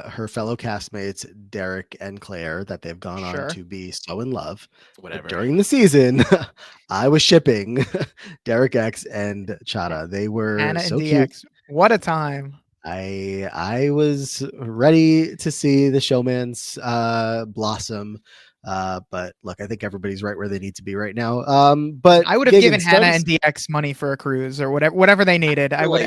her fellow castmates, Derek and Claire, that they've gone on to be so in love. Whatever. But during the season, I was shipping Derek X and Chada. They were Hannah so and cute. DX. What a time. I was ready to see the showman's blossom. But look, I think everybody's right where they need to be right now. But I would have given Hannah and DX money for a cruise or whatever they needed. I would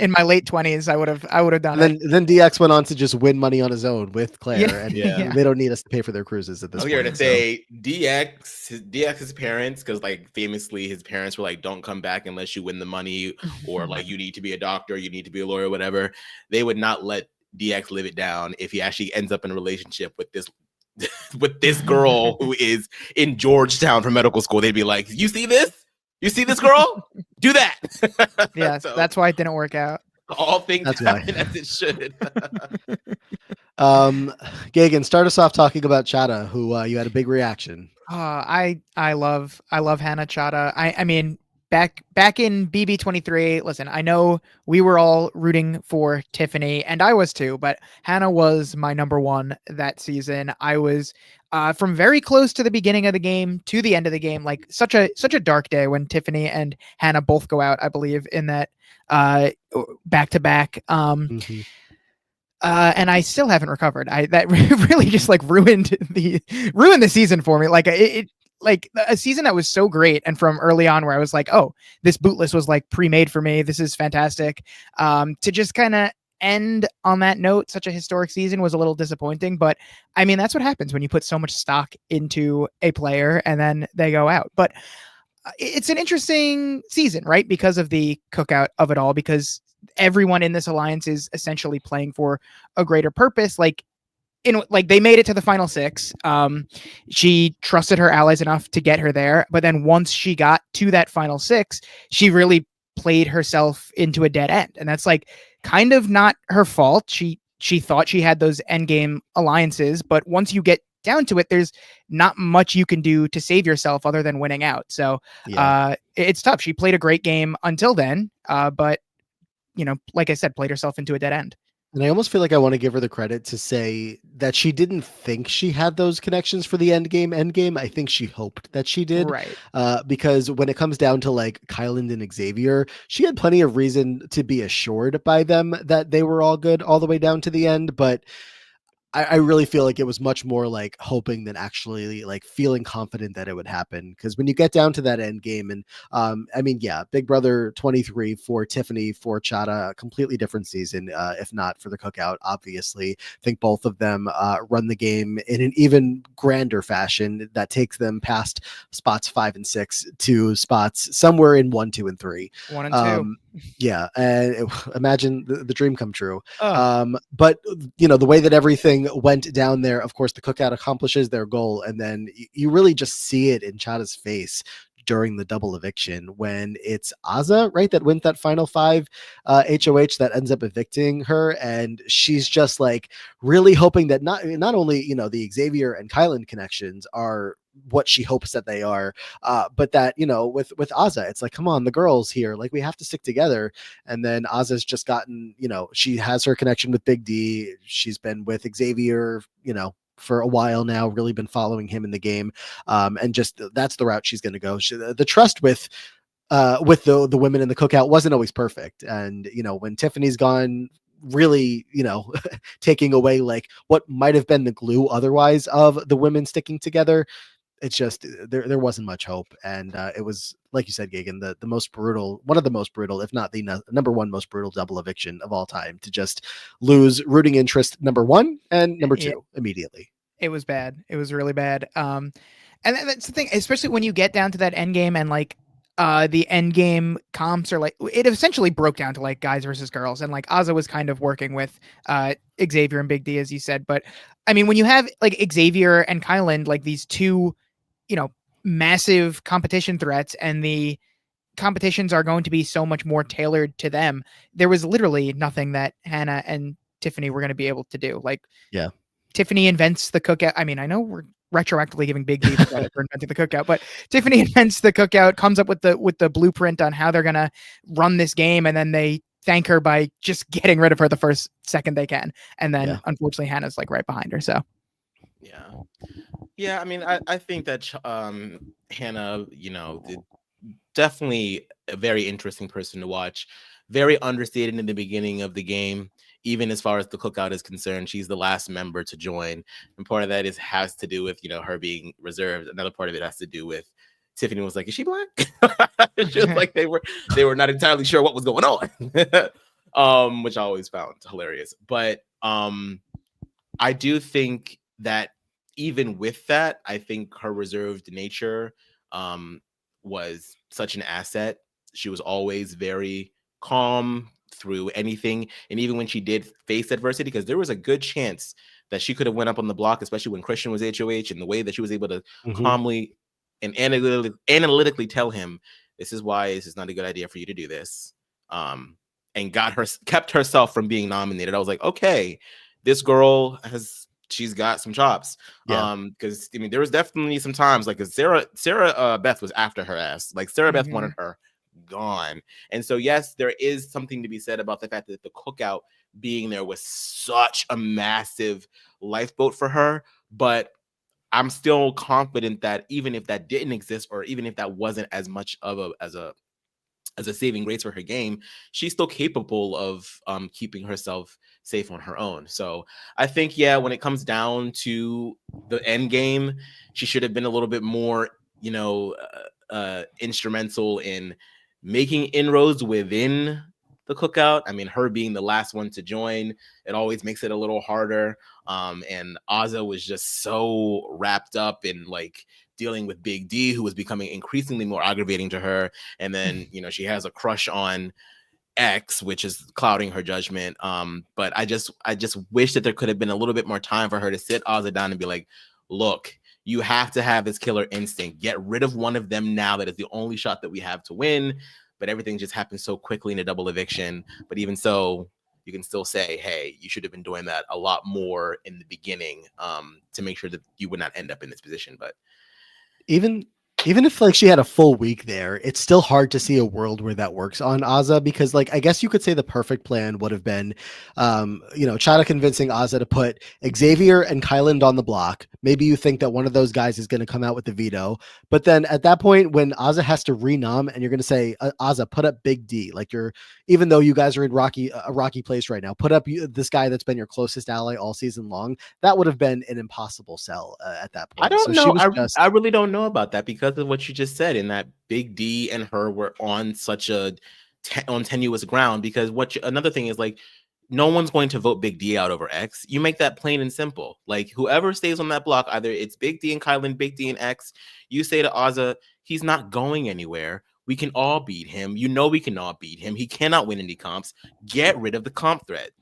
in my late 20s. I would have done it. Then DX went on to just win money on his own with Claire, and Yeah. they don't need us to pay for their cruises at this point. I'm here to say DX's parents, because famously his parents were like, don't come back unless you win the money, or you need to be a doctor, you need to be a lawyer, whatever. They would not let DX live it down if he actually ends up in a relationship with this girl who is in Georgetown for medical school. They'd be like, you see this girl? Do that. Yes, So, that's why it didn't work out. all things That's happen why. as it should. Geoghegan, start us off talking about Chada, who you had a big reaction. I love Hannah Chada. I mean, back in BB23, listen, I know we were all rooting for Tiffany, and I was too, but Hannah was my number one that season. I was from very close to the beginning of the game to the end of the game, like such a dark day when Tiffany and Hannah both go out, I believe, in that back to back. And I still haven't recovered. That really just ruined the season for me. Like a season that was so great, and from early on where I was like, oh, this boot list was pre-made for me. This is fantastic. To just kind of end on that note, such a historic season, was a little disappointing. But I mean, that's what happens when you put so much stock into a player and then they go out. But it's an interesting season, right? Because of the cookout of it all, because everyone in this alliance is essentially playing for a greater purpose. They made it to the final 6. She trusted her allies enough to get her there, but then once she got to that final 6, she really played herself into a dead end, and that's kind of not her fault. She thought she had those endgame alliances, but once you get down to it, there's not much you can do to save yourself other than winning out. So it's tough. She played a great game until then, but like I said, played herself into a dead end. And I almost feel like I want to give her the credit to say that she didn't think she had those connections for the end game. I think she hoped that she did. Right. Because when it comes down to Kyland and Xavier, she had plenty of reason to be assured by them that they were all good all the way down to the end. But I really feel like it was much more like hoping than actually like feeling confident that it would happen. Because when you get down to that end game, and I mean, yeah, Big Brother 23 for Tiffany, for Chada, a completely different season, if not for the cookout. Obviously, I think both of them run the game in an even grander fashion that takes them past spots 5 and 6 to spots somewhere in 1, 2, and 3. 1 and 2. Yeah, and imagine the dream come true. Oh. But you know, the way that everything went down there, of course, the cookout accomplishes their goal, and then you really just see it in Chada's face during the double eviction when it's Azza, right, that wins that final 5 HOH that ends up evicting her, and she's just like really hoping that not only, you know, the Xavier and Kylan connections are what she hopes that they are, but that, you know, with Azza, it's like, come on, the girls here, like, we have to stick together. And then Azza's just gotten, you know, she has her connection with Big D. She's been with Xavier, you know, for a while now, really been following him in the game, and just that's the route she's going to go. The trust with the women in the cookout wasn't always perfect, and you know, when Tiffany's gone, really, you know, taking away like what might have been the glue otherwise of the women sticking together, it's just there wasn't much hope. And it was, like you said, Geoghegan, the most brutal, one of the most brutal, if not the number one most brutal double eviction of all time, to just lose rooting interest number 1 and number 2 immediately. It was bad. It was really bad. And that's the thing, especially when you get down to that end game and like the end game comps are like, it essentially broke down to like guys versus girls, and like Azza was kind of working with Xavier and Big D, as you said. But I mean, when you have like Xavier and Kylan, like these two, you know, massive competition threats, and the competitions are going to be so much more tailored to them, there was literally nothing that Hannah and Tiffany were going to be able to do. Like, Yeah, Tiffany invents the cookout. I mean, I know we're retroactively giving Big D the credit for inventing the cookout, but Tiffany invents the cookout, comes up with the blueprint on how they're gonna run this game, and then they thank her by just getting rid of her the first second they can. And then unfortunately Hannah's like right behind her. So yeah, I mean, I think that Hannah, you know, definitely a very interesting person to watch. Very understated in the beginning of the game, even as far as the cookout is concerned. She's the last member to join, and part of that has to do with, you know, her being reserved. Another part of it has to do with Tiffany was like, "Is she black?" It's just like they were not entirely sure what was going on, which I always found hilarious. But I do think that even with that, I think her reserved nature was such an asset. She was always very calm through anything, and even when she did face adversity, because there was a good chance that she could have went up on the block, especially when Christian was HOH, and the way that she was able to calmly and analytically tell him, this is why this is not a good idea for you to do this, and kept herself from being nominated. I was like, okay, this girl she's got some chops. Because I mean, there was definitely some times like Sarah Beth was after her ass. Like Sarah Beth wanted her gone. And so yes, there is something to be said about the fact that the cookout being there was such a massive lifeboat for her. But I'm still confident that even if that didn't exist, or even if that wasn't as much of a saving grace for her game, she's still capable of keeping herself safe on her own. So I think, yeah, when it comes down to the end game, she should have been a little bit more, you know, instrumental in making inroads within the cookout. I mean, her being the last one to join, it always makes it a little harder. And Azza was just so wrapped up in like dealing with Big D, who was becoming increasingly more aggravating to her. And then, you know, she has a crush on X, which is clouding her judgment. But I just wish that there could have been a little bit more time for her to sit Azza down and be like, look, you have to have this killer instinct. Get rid of one of them now. That is the only shot that we have to win. But everything just happened so quickly in a double eviction. But even so, you can still say, hey, you should have been doing that a lot more in the beginning, to make sure that you would not end up in this position. But even Even if like she had a full week there, it's still hard to see a world where that works on Azza because like I guess you could say the perfect plan would have been Chada convincing Azza to put Xavier and Kyland on the block. Maybe you think that one of those guys is going to come out with the veto, but then at that point when Azza has to renom and you're going to say Azza put up Big D, like you're, even though you guys are in a rocky place right now, put up this guy that's been your closest ally all season long. That would have been an impossible sell at that point. I don't So know. she was I really don't know about that because of what you just said. In that Big D and her were on such a on tenuous ground. Because another thing is like, no one's going to vote Big D out over X. You make that plain and simple. Like whoever stays on that block, either it's Big D and Kylan, Big D and X. You say to Azza, he's not going anywhere. We can all beat him. You know we can all beat him. He cannot win any comps. Get rid of the comp threat.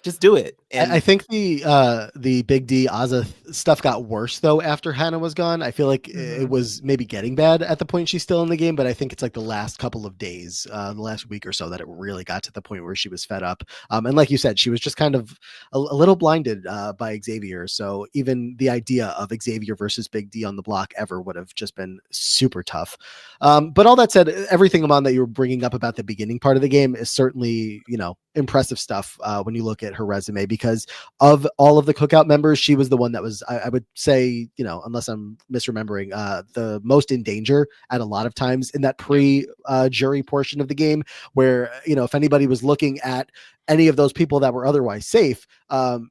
Just do it. And I think the Big D Azza stuff got worse though after Hannah was gone. I feel like it was maybe getting bad at the point she's still in the game, but I think it's like the last couple of days, the last week or so, that it really got to the point where she was fed up. And like you said, she was just kind of a little blinded by Xavier. So even the idea of Xavier versus Big D on the block ever would have just been super tough. But all that said, everything, Aman, that you were bringing up about the beginning part of the game is certainly, impressive stuff when you look at her resume, because of all of the cookout members, she was the one that was, I would say, unless I'm misremembering, the most in danger at a lot of times in that pre-jury portion of the game, where, if anybody was looking at any of those people that were otherwise safe,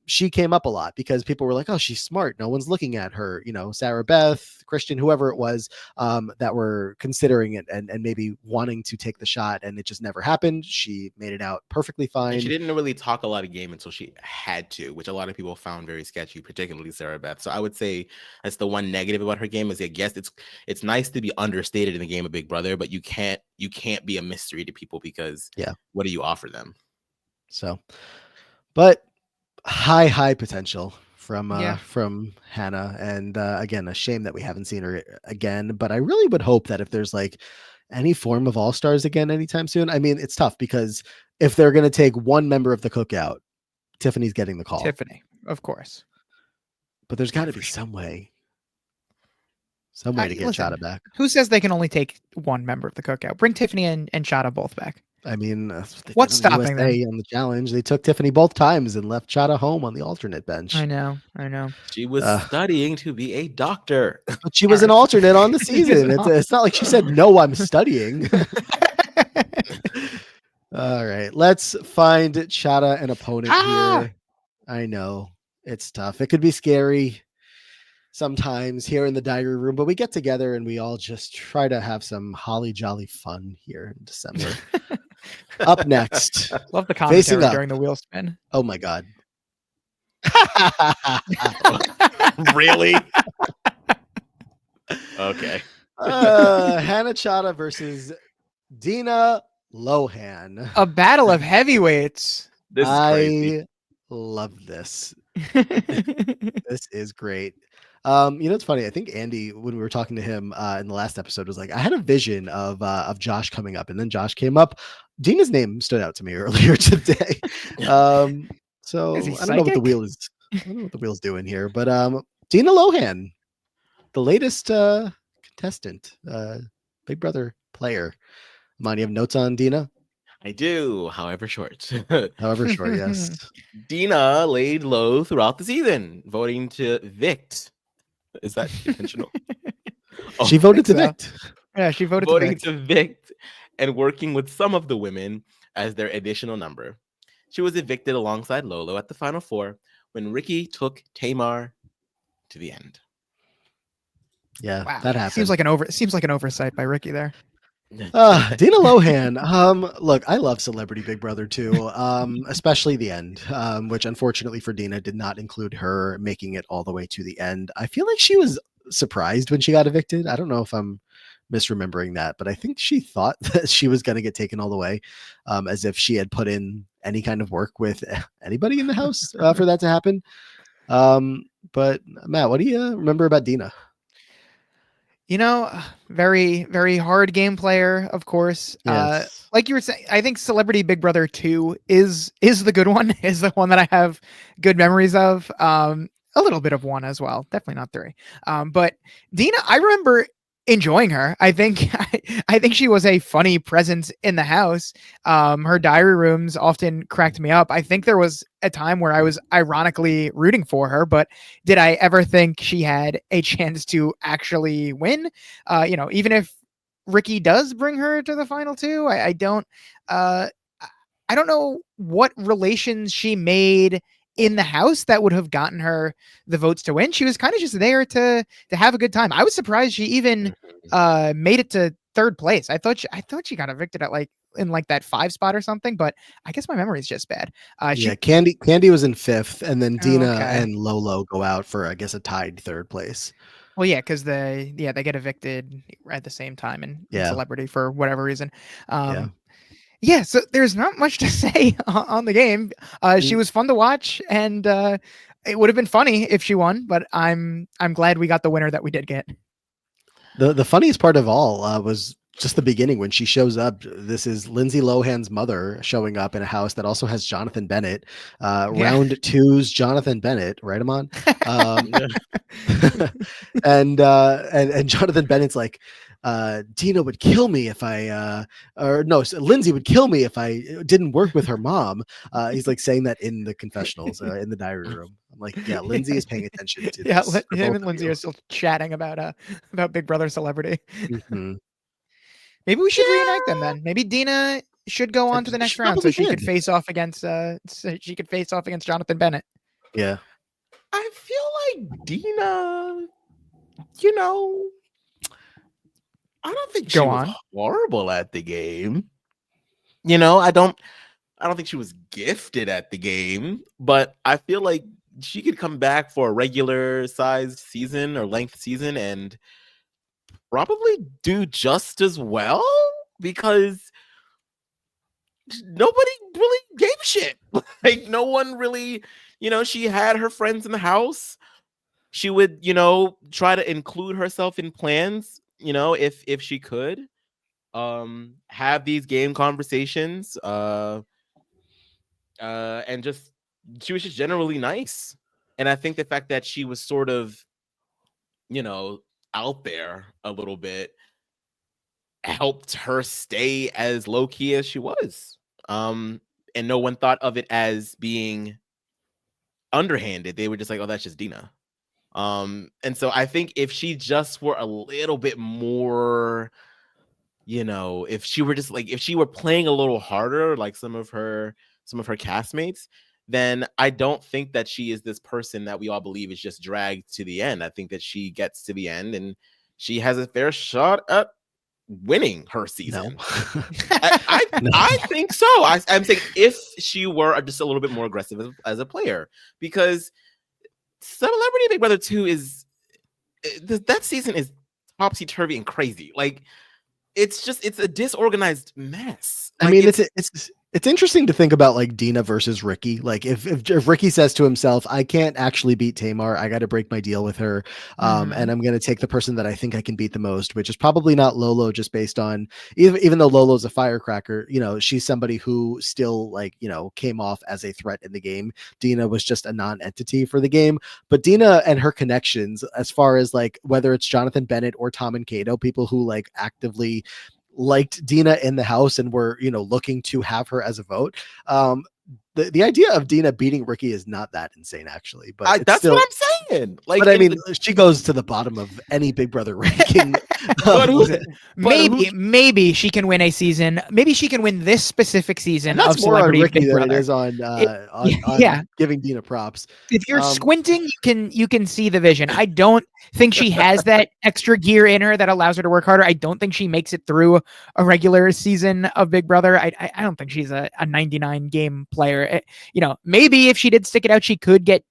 she came up a lot because people were like, oh, she's smart, no one's looking at her, Sarah Beth, Christian, whoever it was, that were considering it and maybe wanting to take the shot, and it just never happened. She made it out perfectly fine. And she didn't really talk a lot of game until she had to, which a lot of people found very sketchy, particularly Sarah Beth. So I would say that's the one negative about her game, is I guess it's nice to be understated in the game of Big Brother, but you can't be a mystery to people because what do you offer them? So, but high potential from Hannah, and again, a shame that we haven't seen her again. But I really would hope that if there's like any form of All-Stars again anytime soon. I mean, it's tough because if they're going to take one member of the cookout, Tiffany's getting the call. Tiffany, of course. But there's got to be some way to get Chada back. Who says they can only take one member of the cookout? Bring Tiffany and Chada both back. I mean, what's stopping them on the challenge? They took Tiffany both times and left Chada home on the alternate bench. I know. She was studying to be a doctor, but she was an alternate on the season. It's not like she said, "No, I'm studying." All right, let's find Chada an opponent here. I know it's tough. It could be scary sometimes here in the diary room, but we get together and we all just try to have some holly jolly fun here in December. Up next, love the commentary during the wheel spin. Oh my god. Really? Okay. Hannah Chada versus Dina Lohan. A battle of heavyweights. This is crazy. I love this. This is great. It's funny. I think Andy, when we were talking to him in the last episode, was like, I had a vision of Josh coming up, and then Josh came up. Dina's name stood out to me earlier today. So I don't know what the wheel is. I don't know what the wheel's doing here, but Dina Lohan, the latest contestant, Big Brother player. Aman, you have notes on Dina? I do, however short. However short, yes. Dina laid low throughout the season, voting to evict. Is that intentional? She voted to evict. Yeah, she voted voting to evict and working with some of the women as their additional number. She was evicted alongside Lolo at the final four when Ricky took Tamar to the end. Yeah, that happened. Seems like an oversight by Ricky there. Dina Lohan. Look, I love Celebrity Big Brother too, especially the end, which unfortunately for Dina did not include her making it all the way to the end. I feel like she was surprised when she got evicted. I don't know if I'm misremembering that, but I think she thought that she was going to get taken all the way, as if she had put in any kind of work with anybody in the house for that to happen. But Matt, what do you remember about Dina? Very, very hard game player, of course. Yes. Like you were saying, I think Celebrity Big Brother 2 is the good one, is the one that I have good memories of. A little bit of 1 as well. Definitely not 3. But Dina, I remember enjoying her. I think I think she was a funny presence in the house. Her diary rooms often cracked me up. I think there was a time where I was ironically rooting for her, but did I ever think she had a chance to actually win? Even if Ricky does bring her to the final two, I don't. I don't know what relations she made in the house that would have gotten her the votes to win. She was kind of just there to have a good time. I was surprised she even made it to third place. I thought she got evicted at in that 5 spot or something, but I guess my memory is just bad. Yeah, Candy was in 5th, and then Dina okay. and Lolo go out for, I guess, a tied 3rd place. Well, yeah, because they get evicted at the same time in Celebrity for whatever reason. Yeah, so there's not much to say on the game. She was fun to watch, and it would have been funny if she won, but I'm glad we got the winner that we did get. The funniest part of all was just the beginning when she shows up. This is Lindsay Lohan's mother showing up in a house that also has Jonathan Bennett. Round 2's Jonathan Bennett, right, Amon? And Jonathan Bennett's like, Dina would kill me if Lindsay would kill me if I didn't work with her mom. He's like saying that in the confessionals in the diary room. I'm like, yeah, Lindsay is paying attention to this. Him and Lindsay are still chatting about Big Brother Celebrity. Mm-hmm. Maybe we should reunite them then. Maybe Dina should go on to the next round so she could face off against Jonathan Bennett. Yeah. I feel like Dina, I don't think she was horrible at the game. I don't think she was gifted at the game, but I feel like she could come back for a regular sized season or length season and probably do just as well, because nobody really gave a shit. Like, no one really, she had her friends in the house. She would, try to include herself in plans, if she could, have these game conversations, and just, she was just generally nice. And I think the fact that she was sort of, out there a little bit helped her stay as low key as she was. And no one thought of it as being underhanded. They were just like, oh, that's just Dina. And so I think if she just were a little bit more, if she were playing a little harder, like some of her castmates, then I don't think that she is this person that we all believe is just dragged to the end. I think that she gets to the end and she has a fair shot at winning her season. No. I think so. I'm saying if she were just a little bit more aggressive as a player, because Celebrity Big Brother 2 is that season is topsy-turvy and crazy. Like, it's a disorganized mess. Like, I mean, it's interesting to think about like Dina versus Ricky. Like if Ricky says to himself, I can't actually beat Tamar, I got to break my deal with her. And I'm going to take the person that I think I can beat the most, which is probably not Lolo, just based on even though Lolo's a firecracker, she's somebody who still came off as a threat in the game. Dina was just a non-entity for the game, but Dina and her connections, as far as like, whether it's Jonathan Bennett or Tom and Kato, people who like actively liked Dina in the house and were, looking to have her as a vote. The idea of Dina beating Ricky is not that insane, actually. But that's what I'm saying. Like, but I mean, she goes to the bottom of any Big Brother ranking. Maybe she can win a season. Maybe she can win this specific season of Celebrity Big Brother. It is on giving Dina props. If you're squinting, you can see the vision. I don't think she has that extra gear in her that allows her to work harder. I don't think she makes it through a regular season of Big Brother. I don't think she's a 99 game player. Maybe if she did stick it out, she could get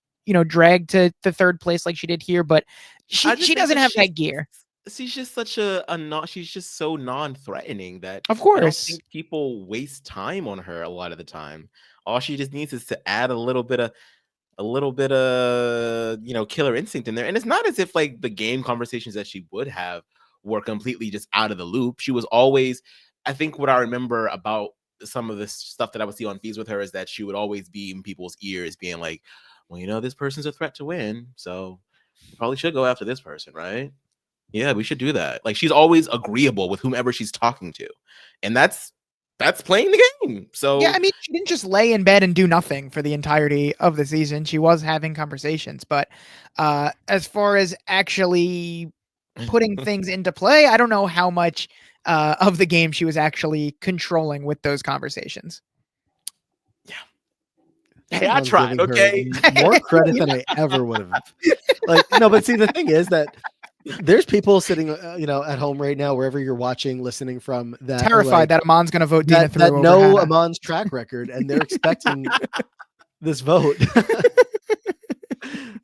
dragged to the third place like she did here, but she doesn't have that gear. She's just such she's just so non-threatening that of course I don't think people waste time on her a lot of the time. All she just needs is to add a little bit of killer instinct in there. And it's not as if like the game conversations that she would have were completely just out of the loop. She was always, I think what I remember about some of this stuff that I would see on feeds with her is that she would always be in people's ears being like, well, this person's a threat to win, so you probably should go after this person, right? Yeah, we should do that. Like, she's always agreeable with whomever she's talking to, and that's playing the game. So Yeah, I mean, she didn't just lay in bed and do nothing for the entirety of the season. She was having conversations, but as far as actually putting things into play, I don't know how much of the game she was actually controlling with those conversations. Hey, I Everyone's tried. giving her Okay. more credit than I ever would have. Like, no, but see, the thing is that there's people sitting, at home right now, wherever you're watching, listening from, that are Terrified like, that Amon's going to vote Dina that through over know Hannah. Amon's track record, and they're expecting this vote.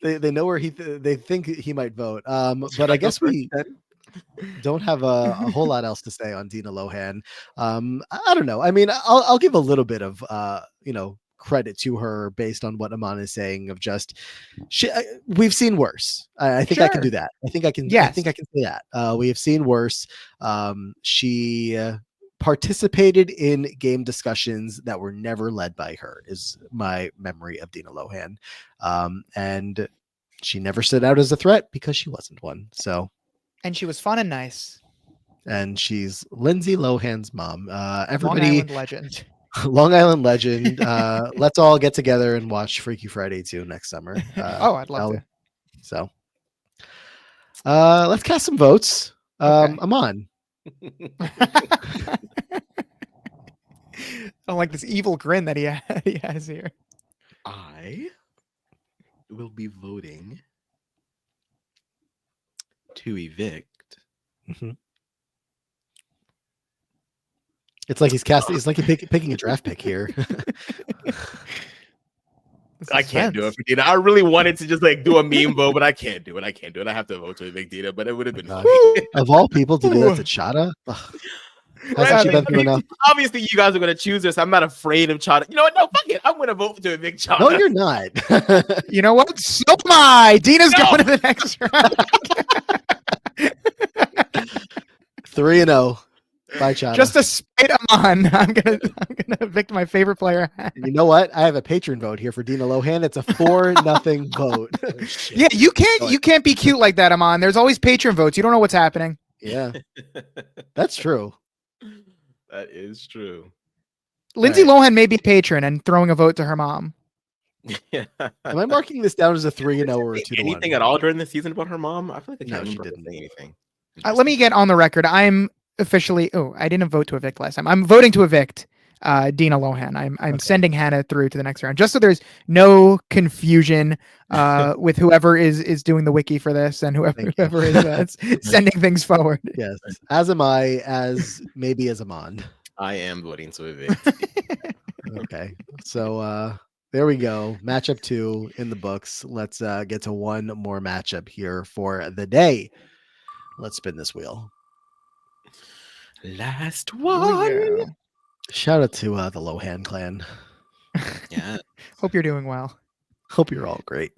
They know where they think he might vote. But I guess we don't have a whole lot else to say on Dina Lohan. I don't know. I mean, I'll give a little bit of credit to her based on what Aman is saying, of just we've seen worse. I think I can do that. I think I can. Yes. I think I can say that. We have seen worse. She participated in game discussions that were never led by her, is my memory of Dina Lohan. And she never stood out as a threat because she wasn't one. So. And she was fun and nice. And she's Lindsay Lohan's mom. Everybody, Long Island legend. Long Island legend. Let's all get together and watch Freaky Friday 2 next summer. I'd love to. So, let's cast some votes. Okay. Aman. I like this evil grin that he has here. I will be voting to evict. Mm-hmm. It's like he's casting. It's like he's picking a draft pick here. I can't do it for Dina. I really wanted to just like do a meme vote, but I can't do it. I have to vote to evict Dina, but it would have been funny. Of all people to do that to Chada. Hasn't she been through enough? Obviously, you guys are going to choose this. I'm not afraid of Chada. You know what? No, fuck it. I'm going to vote to evict Chada. No, you're not. You know what? So am I. Dina's going to the next round. 3-0. Bye, Chada. Just to spite Aman, I'm gonna evict my favorite player. And you know what? I have a patron vote here for Dina Lohan. It's a 4-0 vote. Yeah, you can't be cute like that, Aman. There's always patron votes. You don't know what's happening. Yeah, that's true. That is true. Lindsay Lohan may be a patron and throwing a vote to her mom. Yeah. Am I marking this down as a 3-0 or a 2-1? Anything at all during the season about her mom? I feel like I can't she remember didn't saying anything. Let me get on the record. I'm officially. Oh, I didn't vote to evict last time. I'm voting to evict Dina Lohan. I'm sending Hannah through to the next round, just so there's no confusion with whoever is doing the wiki for this and whoever is sending things forward. Yes, as am I. As maybe as Aman. I am voting to evict. Okay, so there we go. Matchup 2 in the books. Let's get to one more matchup here for the day. Let's spin this wheel. Last one. Shout out to the Lohan clan. Yeah. Hope you're doing well. Hope you're all great.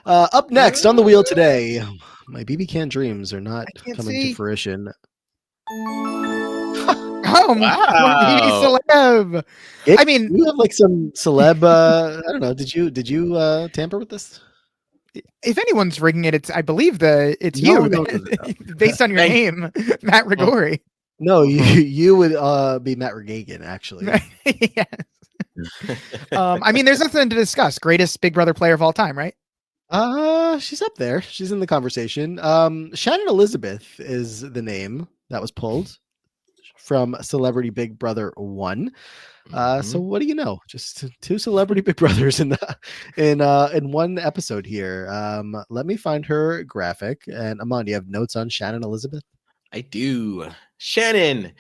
Up next on the wheel today, my BB can dreams are not coming to fruition. Oh, wow. Celeb. I mean, you have like some celeb. I don't know. Did you tamper with this? If anyone's rigging it, I believe it's you. No. Based on your name, Matt Rigori. No, you would be Matt Geoghegan, actually. Yes. I mean, there's nothing to discuss. Greatest Big Brother player of all time, right? She's up there. She's in the conversation. Shannon Elizabeth is the name that was pulled from Celebrity Big Brother 1. So what do you know? Just 2 Celebrity Big Brothers in one episode here. Let me find her graphic. And Aman, do you have notes on Shannon Elizabeth? I do. Shannon,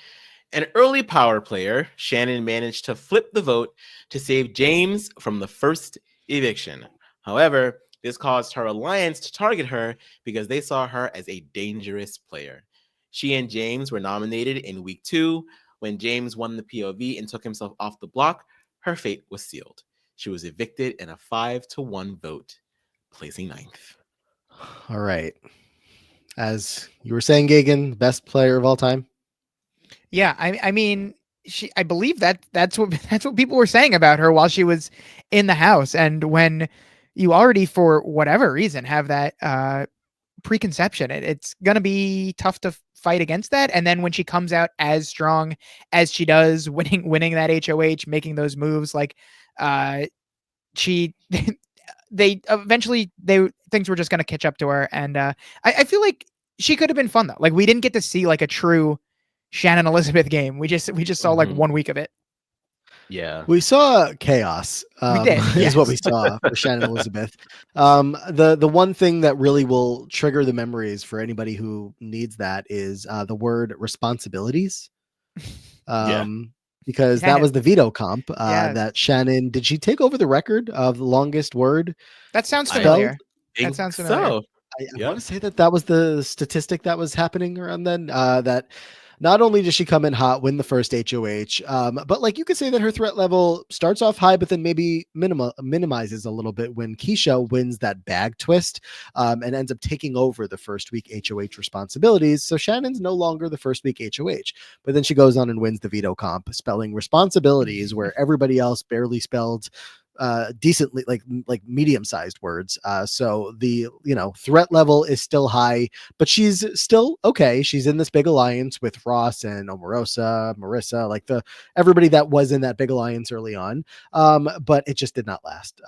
an early power player, Shannon managed to flip the vote to save James from the first eviction. However, this caused her alliance to target her because they saw her as a dangerous player. She and James were nominated in week 2. When James won the POV and took himself off the block, her fate was sealed. She was evicted in a 5-1 vote, placing 9th. All right. As you were saying, Geoghegan, best player of all time. Yeah, I mean, I believe that's what people were saying about her while she was in the house. And when you already, for whatever reason, have that preconception. It's going to be tough to fight against that. And then when she comes out as strong as she does, winning that HOH, making those moves, like she they eventually things were just going to catch up to her. And I feel like she could have been fun though. Like we didn't get to see like a true Shannon Elizabeth game. We just saw like 1 week of it. Yeah. We saw chaos. We did, Is what we yes. saw for Shannon Elizabeth. The one thing that really will trigger the memories for anybody who needs that is the word responsibilities. Because that was the veto comp Yes. that Shannon, did she take over the record of the longest word? That sounds familiar. Think That sounds familiar. so. I want to say that was the statistic that was happening around then. That not only does she come in hot, win the first HOH, but like you could say that her threat level starts off high, but then maybe minimizes a little bit when Keisha wins that bag twist and ends up taking over the first week HOH responsibilities. So Shannon's no longer the first week HOH, but then she goes on and wins the veto comp, spelling responsibilities where everybody else barely spelled decently, like medium-sized words. So the threat level is still high, but she's still okay. She's in this big alliance with Ross and Omarosa, Marissa, like everybody that was in that big alliance early on. But it just did not last.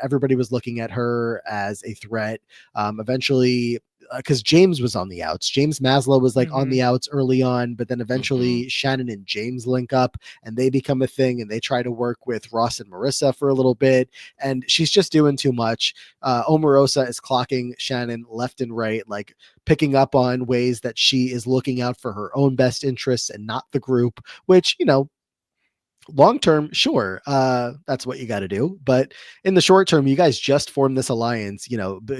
Everybody was looking at her as a threat. Eventually, because James was on the outs. James Maslow was like on the outs early on, but then eventually Shannon and James link up and they become a thing and they try to work with Ross and Marissa for a little bit. And she's just doing too much. Omarosa is clocking Shannon left and right, like picking up on ways that she is looking out for her own best interests and not the group, which, long term, sure, that's what you got to do. But in the short term, you guys just formed this alliance.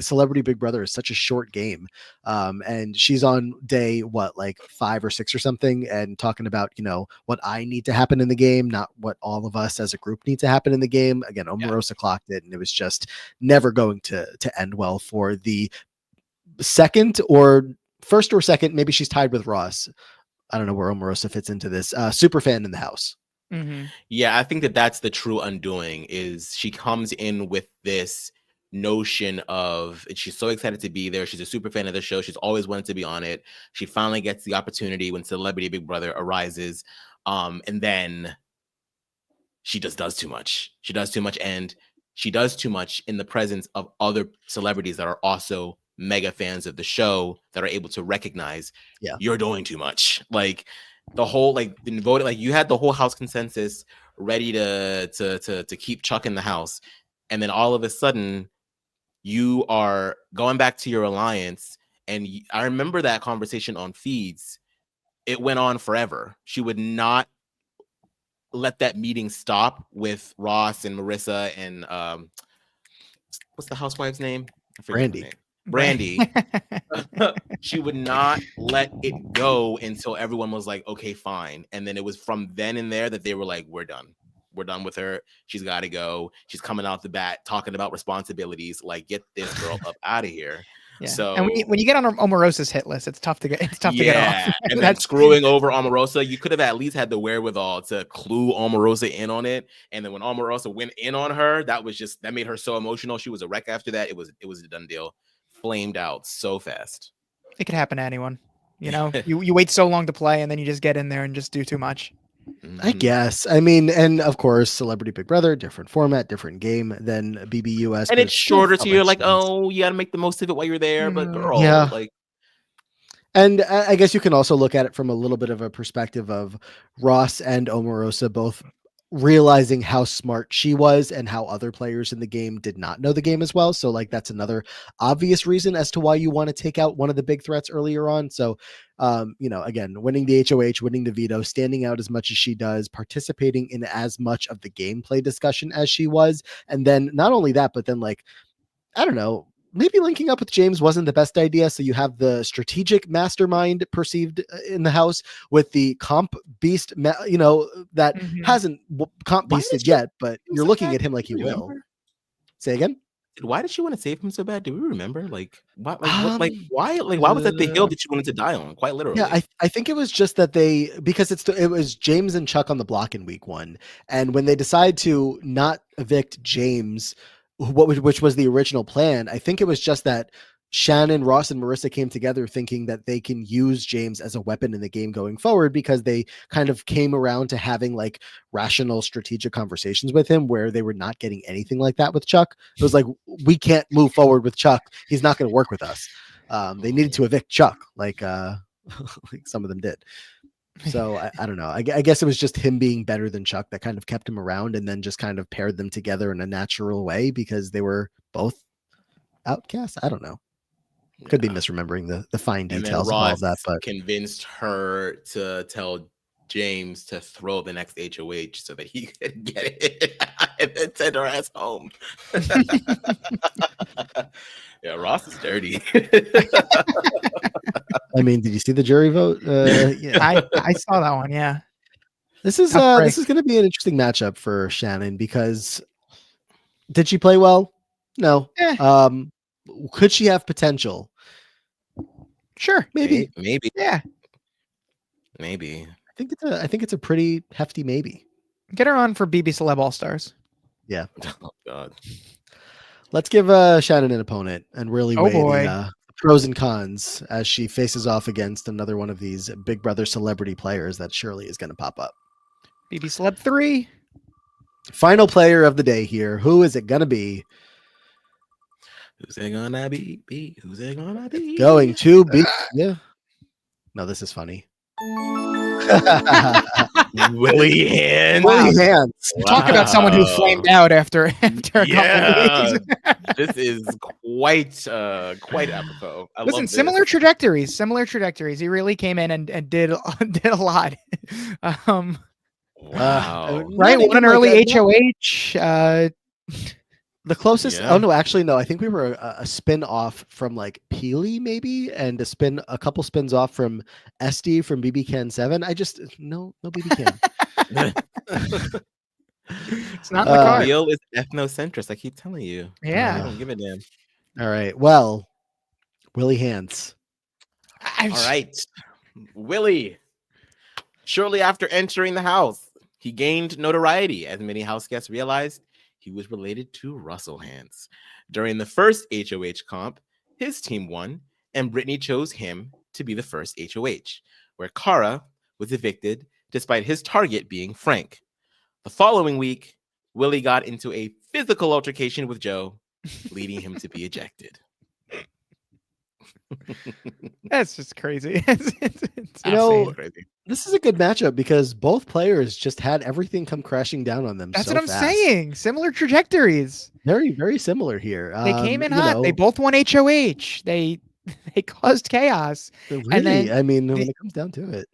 Celebrity Big Brother is such a short game, and she's on day like 5 or 6 or something, and talking about what I need to happen in the game, not what all of us as a group need to happen in the game. Again, Omarosa clocked it, and it was just never going to end well for the second or first or second. Maybe she's tied with Ross. I don't know where Omarosa fits into this. Super fan in the house. Yeah, I think that's the true undoing is she comes in with this notion of she's so excited to be there. She's a super fan of the show. She's always wanted to be on it. She finally gets the opportunity when Celebrity Big Brother arises. And then she just does too much. She does too much, and she does too much in the presence of other celebrities that are also mega fans of the show that are able to recognize you're doing too much. Like the whole voted, like you had the whole house consensus ready to keep Chuck in the house, and then all of a sudden you are going back to your alliance. And I remember that conversation on feeds. It went on forever. She would not let that meeting stop with Ross and Marissa and what's the housewife's name? I forget her name. Brandy. She would not let it go until everyone was like, okay, fine. And then it was from then and there that they were like, we're done with her. She's got to go. She's coming out the bat talking about responsibilities. Like, get this girl up out of here. Yeah. So, and when you get on Omarosa's hit list, it's tough to get off. And then screwing over Omarosa, you could have at least had the wherewithal to clue Omarosa in on it. And then when Omarosa went in on her, that made her so emotional. She was a wreck after that. It was a done deal. Flamed out so fast. It could happen to anyone. You wait so long to play and then you just get in there and just do too much. I guess. I mean, and of course, Celebrity Big Brother, different format, different game than BBUS. And it's shorter, so you're like, oh, you got to make the most of it while you're there. But girl, And I guess you can also look at it from a little bit of a perspective of Ross and Omarosa both realizing how smart she was and how other players in the game did not know the game as well. So that's another obvious reason as to why you want to take out one of the big threats earlier on. So, again, winning the HOH, winning the veto, standing out as much as she does, participating in as much of the gameplay discussion as she was. And then not only that, but then I don't know, maybe linking up with James wasn't the best idea. So you have the strategic mastermind perceived in the house with the comp beast, that hasn't comp beasted yet, but you're looking at him like he will. Say again? Why did she want to save him so bad? Do we remember? Why was that the hill that she wanted to die on? Quite literally. Yeah, I think it was just that because it was James and Chuck on the block in week 1. And when they decide to not evict James, which was the original plan, I think it was just that Shannon, Ross, and Marissa came together thinking that they can use James as a weapon in the game going forward, because they kind of came around to having like rational, strategic conversations with him, where they were not getting anything like that with Chuck. It was like, we can't move forward with Chuck. He's not going to work with us. They needed to evict Chuck, like like some of them did. So I don't know. I guess it was just him being better than Chuck that kind of kept him around, and then just kind of paired them together in a natural way because they were both outcasts. I don't know. Could be misremembering the fine details of all of that, but convinced her to tell James to throw the next HOH so that he could get it and then send her ass home. Yeah, Ross is dirty. I mean, did you see the jury vote? Yeah, I saw that one. Yeah, this is going to be an interesting matchup for Shannon, because did she play well? No. Could she have potential? Sure, maybe. Yeah, maybe. I think it's a pretty hefty maybe. Get her on for BB Celeb All Stars. Yeah. Oh God. Let's give Shannon an opponent and really weigh the pros and cons as she faces off against another one of these Big Brother celebrity players that surely is going to pop up. BB Celeb 3. Final player of the day here. Who is it going to be? Who's it gonna be? Who's it gonna be? Going to be. Yeah. No, this is funny. Willie Hands. Willie Hands. Talk about someone who flamed out after a couple of weeks. This is quite apropos. Listen, similar trajectories. He really came in and did a lot. Wow. Right, won an early HOH. The closest. Yeah. Oh no, actually no. I think we were a spin off from like Peely maybe, and a couple spins off from SD from BB Can 7. I just no BB Can. It's not in the card. Neil is ethnocentrist. I keep telling you. Yeah, I don't give a damn. All right. Well, Willie Hands. All right, Willie. Shortly after entering the house, he gained notoriety, as many house guests realized. He was related to Russell Hands. During the first HOH comp, his team won, and Brittany chose him to be the first HOH, where Cara was evicted despite his target being Frank. The following week, Willie got into a physical altercation with Joe, leading him to be ejected. That's just crazy. It's crazy. This is a good matchup because both players just had everything come crashing down on them. That's so what I'm fast. Saying. Similar trajectories. Very, very similar here. They came in hot. They both won HOH. They caused chaos. Really? And then I mean, when it comes down to it.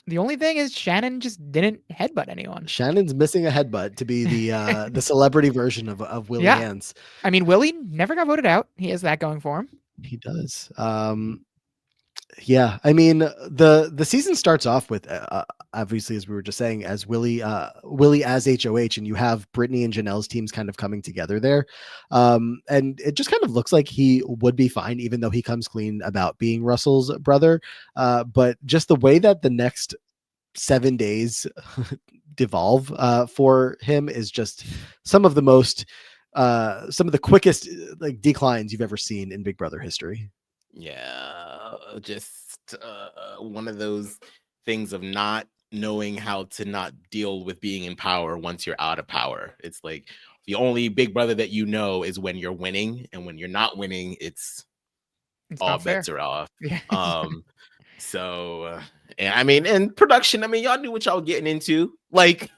The only thing is Shannon just didn't headbutt anyone. Shannon's missing a headbutt to be the celebrity version of Willie Hands. I mean, Willie never got voted out. He has that going for him. He does. Yeah, I mean, the season starts off with obviously, as we were just saying, as Willie as HOH, and you have Brittany and Janelle's teams kind of coming together there, and it just kind of looks like he would be fine, even though he comes clean about being Russell's brother. But just the way that the next 7 days devolve for him is just some of the quickest like declines you've ever seen in Big Brother history. Yeah, just one of those things of not knowing how to not deal with being in power once you're out of power. It's like the only Big Brother that you know is when you're winning, and when you're not winning, it's all bets are off. Yeah. So, and I mean, and production, I mean, y'all knew what y'all were getting into. Like,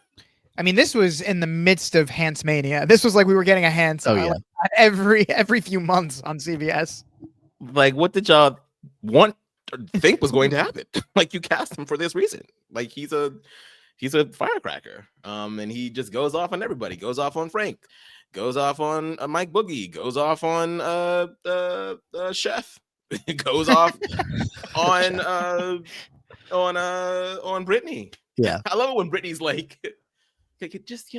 I mean, this was in the midst of Hans Mania. This was like we were getting a Hans like every few months on CBS. Like, what did y'all want or think was going to happen? Like, you cast him for this reason. Like, he's a firecracker. And he just goes off on everybody. Goes off on Frank. Goes off on Mike Boogie. Goes off on Chef. Goes off on Brittany. Yeah, I love it when Brittany's like, just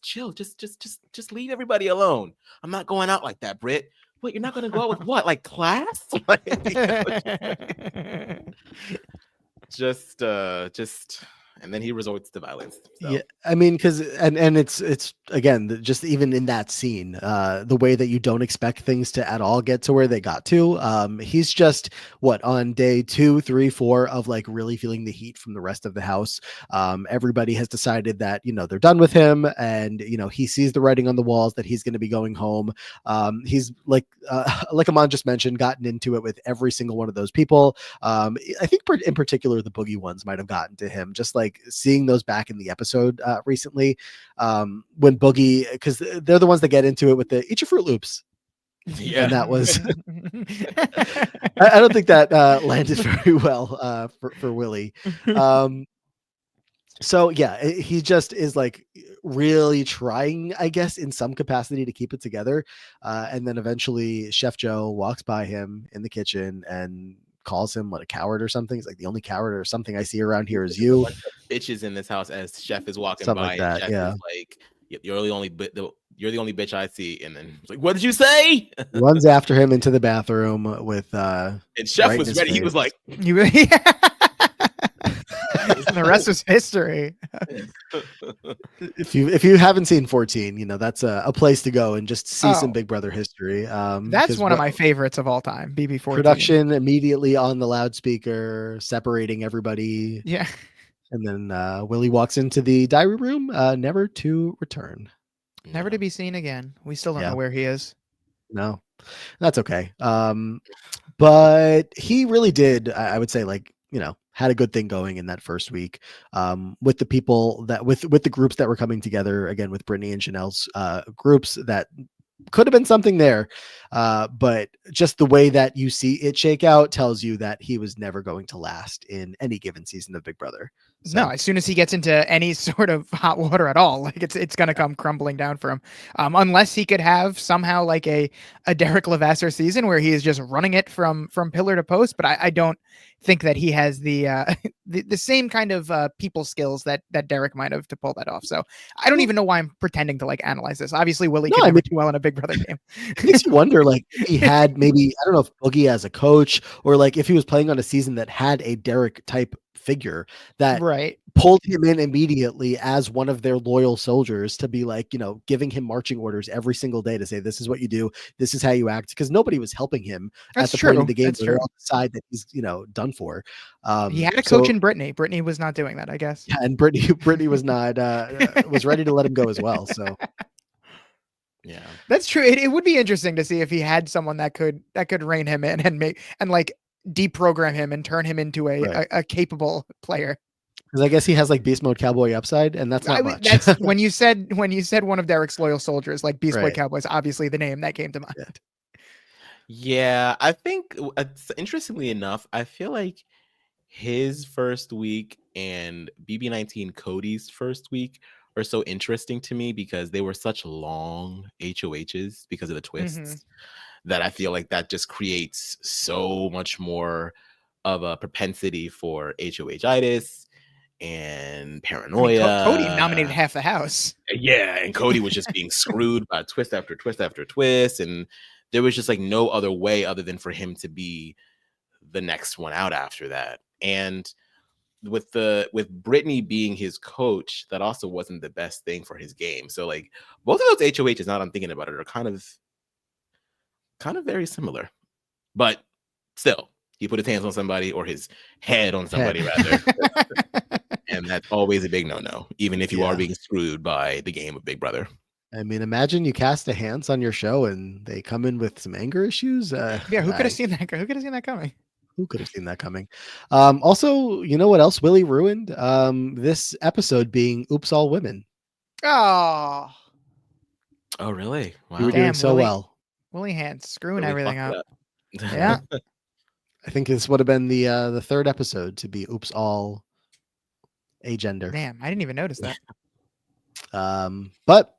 chill. Just leave everybody alone. I'm not going out like that, Britt. Wait, you're not going to go out with what? Like class? and then he resorts to violence. So. Yeah, I mean, because and it's again just even in that scene, the way that you don't expect things to at all get to where they got to. He's just what on day 2, 3, 4 of like really feeling the heat from the rest of the house. Everybody has decided that they're done with him, and he sees the writing on the walls that he's going to be going home. He's like Amon just mentioned, gotten into it with every single one of those people. I think in particular the boogie ones might have gotten to him, just like seeing those back in the episode recently, when Boogie, because they're the ones that get into it with the eat your Fruit Loops. Yeah, and that was I don't think that landed very well for Willie. So yeah, he just is like really trying, I guess, in some capacity to keep it together. And then eventually Chef Joe walks by him in the kitchen and calls him a coward or something. He's like, the only coward or something I see around here is you. Bitches in this house as Chef is walking Something by, like that, and Chef yeah. is like, you're the only bitch I see. And then it's like, what did you say? Runs after him into the bathroom with and Chef right in was his ready. He face. was like, The rest is history. if you haven't seen 14, that's a place to go and just see some Oh. Big Brother history. That's one of my favorites of all time. BB14 production immediately on the loudspeaker, separating everybody. Yeah. And then Willie walks into the diary room, never to return. Never to be seen again. We still don't Yeah. know where he is. No, that's okay. But he really did, I would say, like, had a good thing going in that first week, with the people that with the groups that were coming together again, with Brittany and Chanel's groups that could have been something there. But just the way that you see it shake out tells you that he was never going to last in any given season of Big Brother. So, No, as soon as he gets into any sort of hot water at all, like it's going to come crumbling down for him, unless he could have somehow like a Derek Levasseur season where he is just running it from pillar to post. But I don't think that he has the same kind of people skills that Derek might have to pull that off. So I don't even know why I'm pretending to like analyze this. Obviously, Willie can never do well in a Big Brother game. It makes you wonder, like, if he had maybe, I don't know if Boogie as a coach, or like if he was playing on a season that had a Derek type figure that Right. pulled him in immediately as one of their loyal soldiers to be like, giving him marching orders every single day to say, this is what you do, this is how you act, because nobody was helping him That's at the true. point in the game That's where they're true. on the side that he's done for. He had a coach in Brittany. Brittany was not doing that, I guess. Yeah, and Brittany was not was ready to let him go as well. So yeah, that's true. It would be interesting to see if he had someone that could rein him in and like deprogram him and turn him into a capable player. Because I guess he has like beast mode cowboy upside, and that's not much. That's when you said one of Derek's loyal soldiers, like Beast Boy Cowboys, obviously the name that came to mind. Yeah, I think interestingly enough, I feel like his first week and BB19 Cody's first week are so interesting to me because they were such long HOHs because of the twists that I feel like that just creates so much more of a propensity for HOH-itis and paranoia. I mean, Cody nominated half the house. Yeah, and Cody was just being screwed by twist after twist after twist, and there was just like no other way other than for him to be the next one out after that. And with Brittany being his coach, that also wasn't the best thing for his game. So like both of those HOHs, now that I'm thinking about it, are kind of very similar. But still, he put his hands on somebody, or his head on somebody rather. And that's always a big no-no, even if you are being screwed by the game of Big Brother. I mean, imagine you cast a Hans on your show and they come in with some anger issues. Who could have seen that? Who could have seen that coming? Who could have seen that coming? Also, you know what else Willie ruined? This episode being Oops All Women. Oh, really? Wow. We were doing so Willie. well. Willie Hans screwing Really everything fucked up. up. Yeah. I think this would have been the third episode to be Oops All Agender. Damn, I didn't even notice that. But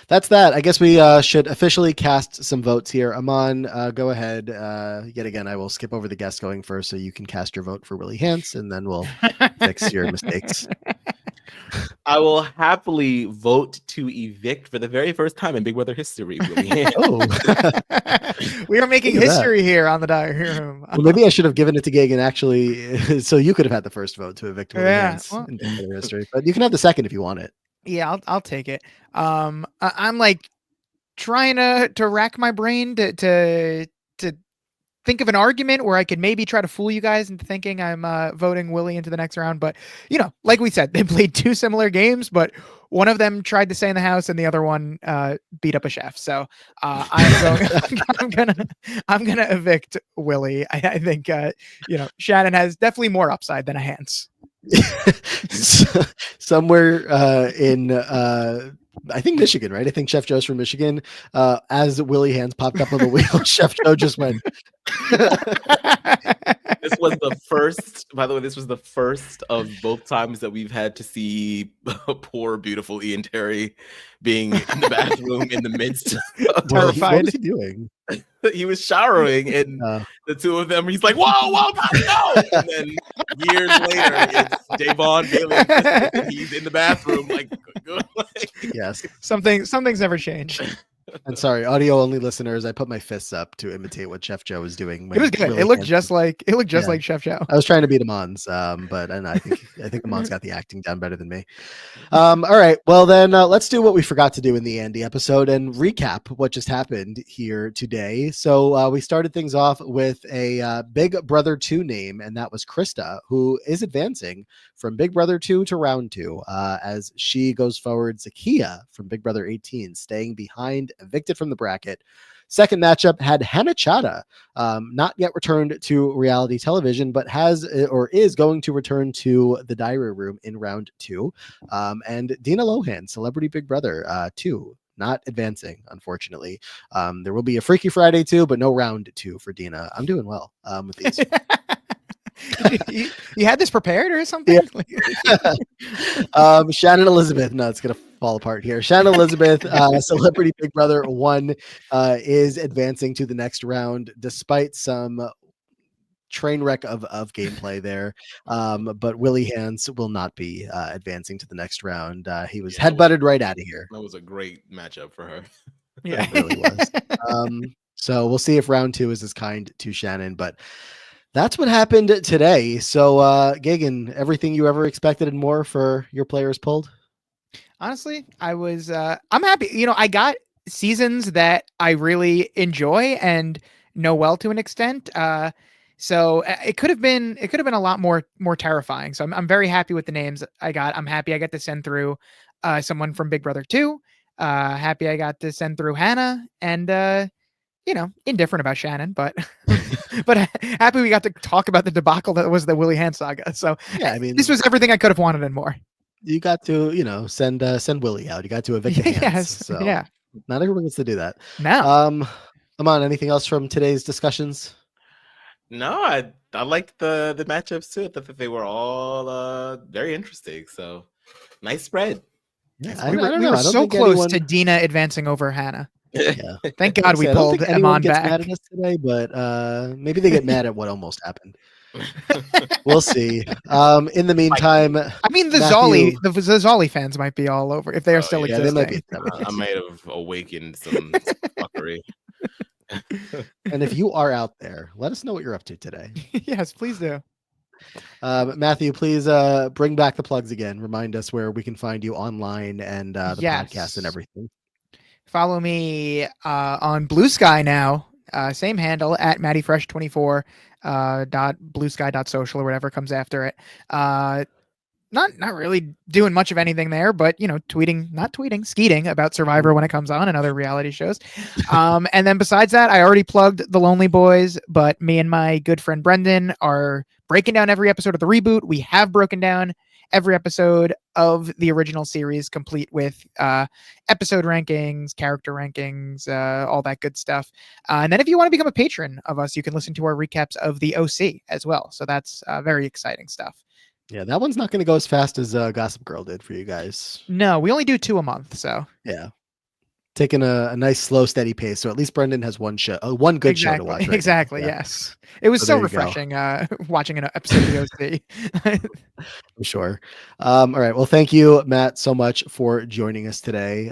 that's that. I guess we should officially cast some votes here. Amon, go ahead. Yet again, I will skip over the guest going first so you can cast your vote for Willie Hans, and then we'll fix your mistakes. I will happily vote to evict for the very first time in Big Brother history, Willie. Oh, We are making Look at that. history here on the diary room. well, maybe I should have given it to Geoghegan actually, so you could have had the first vote to evict Willie Yeah, Hands well- in Big Brother history. But you can have the second if you want it. Yeah, I'll take it. I'm like trying to rack my brain to think of an argument where I could maybe try to fool you guys into thinking I'm voting Willie into the next round. But like we said, they played two similar games, but one of them tried to stay in the house and the other one beat up a chef. So I'm gonna evict Willie. I think Shannon has definitely more upside than a Hans. Somewhere in I think Michigan, right? I think Chef Joe's from Michigan. As Willie Hands popped up on the wheel, Chef Joe just went. This was the first, by the way, this was the first of both times that we've had to see poor, beautiful Ian Terry being in the bathroom in the midst. Terrified. What was he doing? He was showering, and the two of them, he's like, whoa, no! And then years later, it's Davon, Bailey, and Krista, and he's in the bathroom, like Yes. Something's never changed. And sorry, audio only listeners, I put my fists up to imitate what Chef Joe was doing. It was good. Willie It looked Hands just like Yeah. Chef Joe. I was trying to beat him on, but I think the Mons got the acting down better than me. All right, well then let's do what we forgot to do in the Andy episode and recap what just happened here today. So we started things off with a Big Brother 2 name, and that was Krista, who is advancing from Big Brother 2 to round 2 as she goes forward. Zakiyah from Big Brother 18 staying behind, evicted from the bracket. Second matchup had Hannah Chada, not yet returned to reality television, but has or is going to return to the diary room in round 2. And Dina Lohan, Celebrity Big Brother 2, not advancing, unfortunately. There will be a Freaky Friday 2, but no round 2 for Dina. I'm doing well with these. you had this prepared or something? Yeah. Shannon Elizabeth. No, it's gonna fall apart here. Shannon Elizabeth, Celebrity Big Brother 1, is advancing to the next round despite some train wreck of gameplay there. But Willie Hands will not be advancing to the next round. He was headbutted right out of here. That was a great matchup for her. Yeah, It really was. So we'll see if round 2 is as kind to Shannon, but that's what happened today. So, Geoghegan, everything you ever expected and more for your players pulled? Honestly, I'm happy. I got seasons that I really enjoy and know well to an extent. So it could have been a lot more terrifying. So I'm very happy with the names I got. I'm happy I got to send through someone from Big Brother 2. Happy I got to send through Hannah, and indifferent about Shannon, but but happy we got to talk about the debacle that was the Willie Hand saga. So yeah, I mean, this was everything I could have wanted and more. You got to, send Willie out. You got to evict the Hands. Yes, So yeah. not everyone gets to do that. No. Amon, anything else from today's discussions? No, I liked the matchups too. I thought that they were all very interesting. So nice spread. Yeah, we were so close to Dina advancing over Hannah. Yeah. Thank God we I don't pulled think anyone Amon gets back. mad at us today, but maybe they get mad at what almost happened. We'll see. In the meantime, I mean, the Matthew- Zolly fans might be all over if they are still yeah, existing. they might be. I might have awakened some fuckery. And if you are out there, let us know what you're up to today. Yes, please do. Matthew, please bring back the plugs again. Remind us where we can find you online and the podcast and everything. Follow me on Blue Sky now. Same handle at MattyFresh24 .bluesky.social or whatever comes after it. Not really doing much of anything there, but skeeting about Survivor when it comes on and other reality shows. And then besides that, I already plugged The Lonely Boys, but me and my good friend Brendan are breaking down every episode of the reboot. We have broken down every episode of the original series, complete with episode rankings, character rankings, all that good stuff. And then if you want to become a patron of us, you can listen to our recaps of the OC as well. So that's very exciting stuff. Yeah, that one's not going to go as fast as Gossip Girl did for you guys. No, we only do 2 a month. So yeah, taking a nice slow, steady pace. So at least Brendan has one good show to watch. Right exactly. now. Yeah. Yes, it was So so there you go. refreshing watching an episode of the OC. I'm sure. All right. Well, thank you, Matt, so much for joining us today.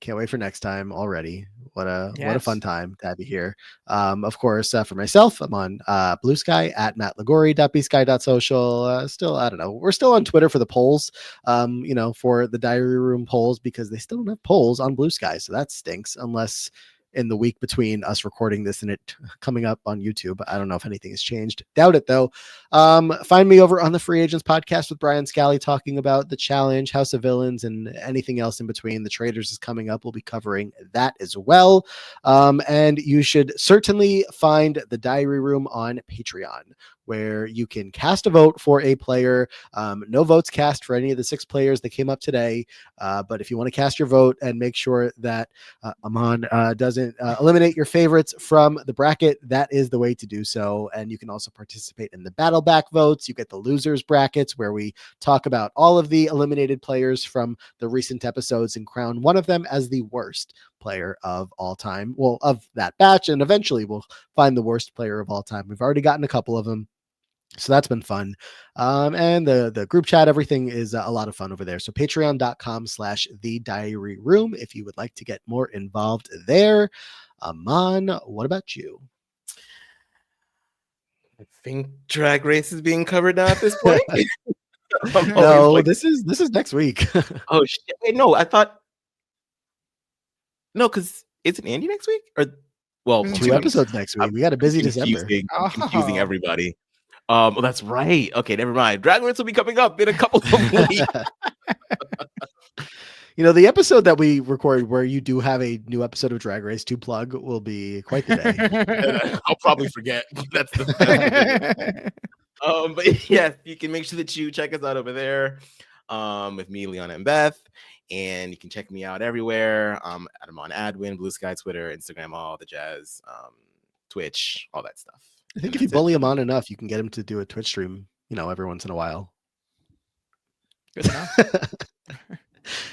Can't wait for next time already. What a fun time to have you here. Of course, for myself, I'm on Blue Sky at mattligori.bsky.social. Still, I don't know. We're still on Twitter for the polls, for the diary room polls, because they still don't have polls on Blue Sky. So that stinks, unless in the week between us recording this and it coming up on YouTube. I don't know if anything has changed. Doubt it, though. Find me over on the Free Agents podcast with Brian Scally talking about the challenge, House of Villains, and anything else in between. The Traders is coming up. We'll be covering that as well. And you should certainly find the Diary Room on Patreon, where you can cast a vote for a player. No votes cast for any of the 6 players that came up today. But if you want to cast your vote and make sure that Aman doesn't eliminate your favorites from the bracket, that is the way to do so. And you can also participate in the battle back votes. You get the losers brackets, where we talk about all of the eliminated players from the recent episodes and crown one of them as the worst player of all time. Well, of that batch, and eventually we'll find the worst player of all time. We've already gotten a couple of them. So that's been fun. And the group chat, everything is a lot of fun over there. So patreon.com/the diary room if you would like to get more involved there. Aman, what about you? I think Drag Race is being covered now at this point. No, this is next week. Oh shit! Wait, no, I thought because isn't Andy next week? Or 2 episodes next week. We got a busy December. I'm confusing everybody. Well, that's right. Okay, never mind. Drag Race will be coming up in a couple of weeks. The episode that we recorded where you do have a new episode of Drag Race to plug will be quite the day. I'll probably forget. That's the but yes, you can make sure that you check us out over there with me, Leona, and Beth. And you can check me out everywhere. I'm on Adwin, Blue Sky, Twitter, Instagram, all the jazz, Twitch, all that stuff. I think if you bully him on enough, you can get him to do a Twitch stream, every once in a while. Good enough.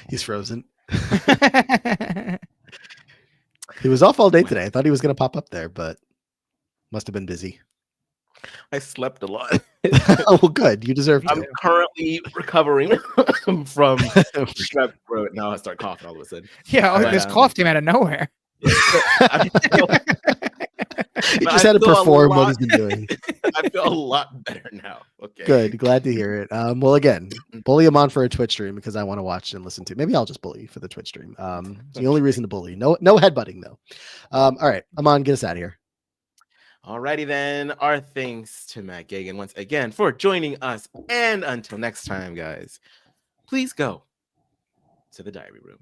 He's frozen. He was off all day today. I thought he was going to pop up there, but must have been busy. I slept a lot. Oh, well, good. You deserve to. I'm currently recovering from strep throat. Now I start coughing all of a sudden. Yeah, this cough came out of nowhere. He just had to perform what he's been doing. I feel a lot better now. Okay. Good. Glad to hear it. Well, again, bully him on for a Twitch stream because I want to watch and listen to. Maybe I'll just bully you for the Twitch stream. It's the only reason to bully. No headbutting though. All right, Aman, get us out of here. Alrighty then. Our thanks to Matt Geoghegan once again for joining us. And until next time, guys, please go to the diary room.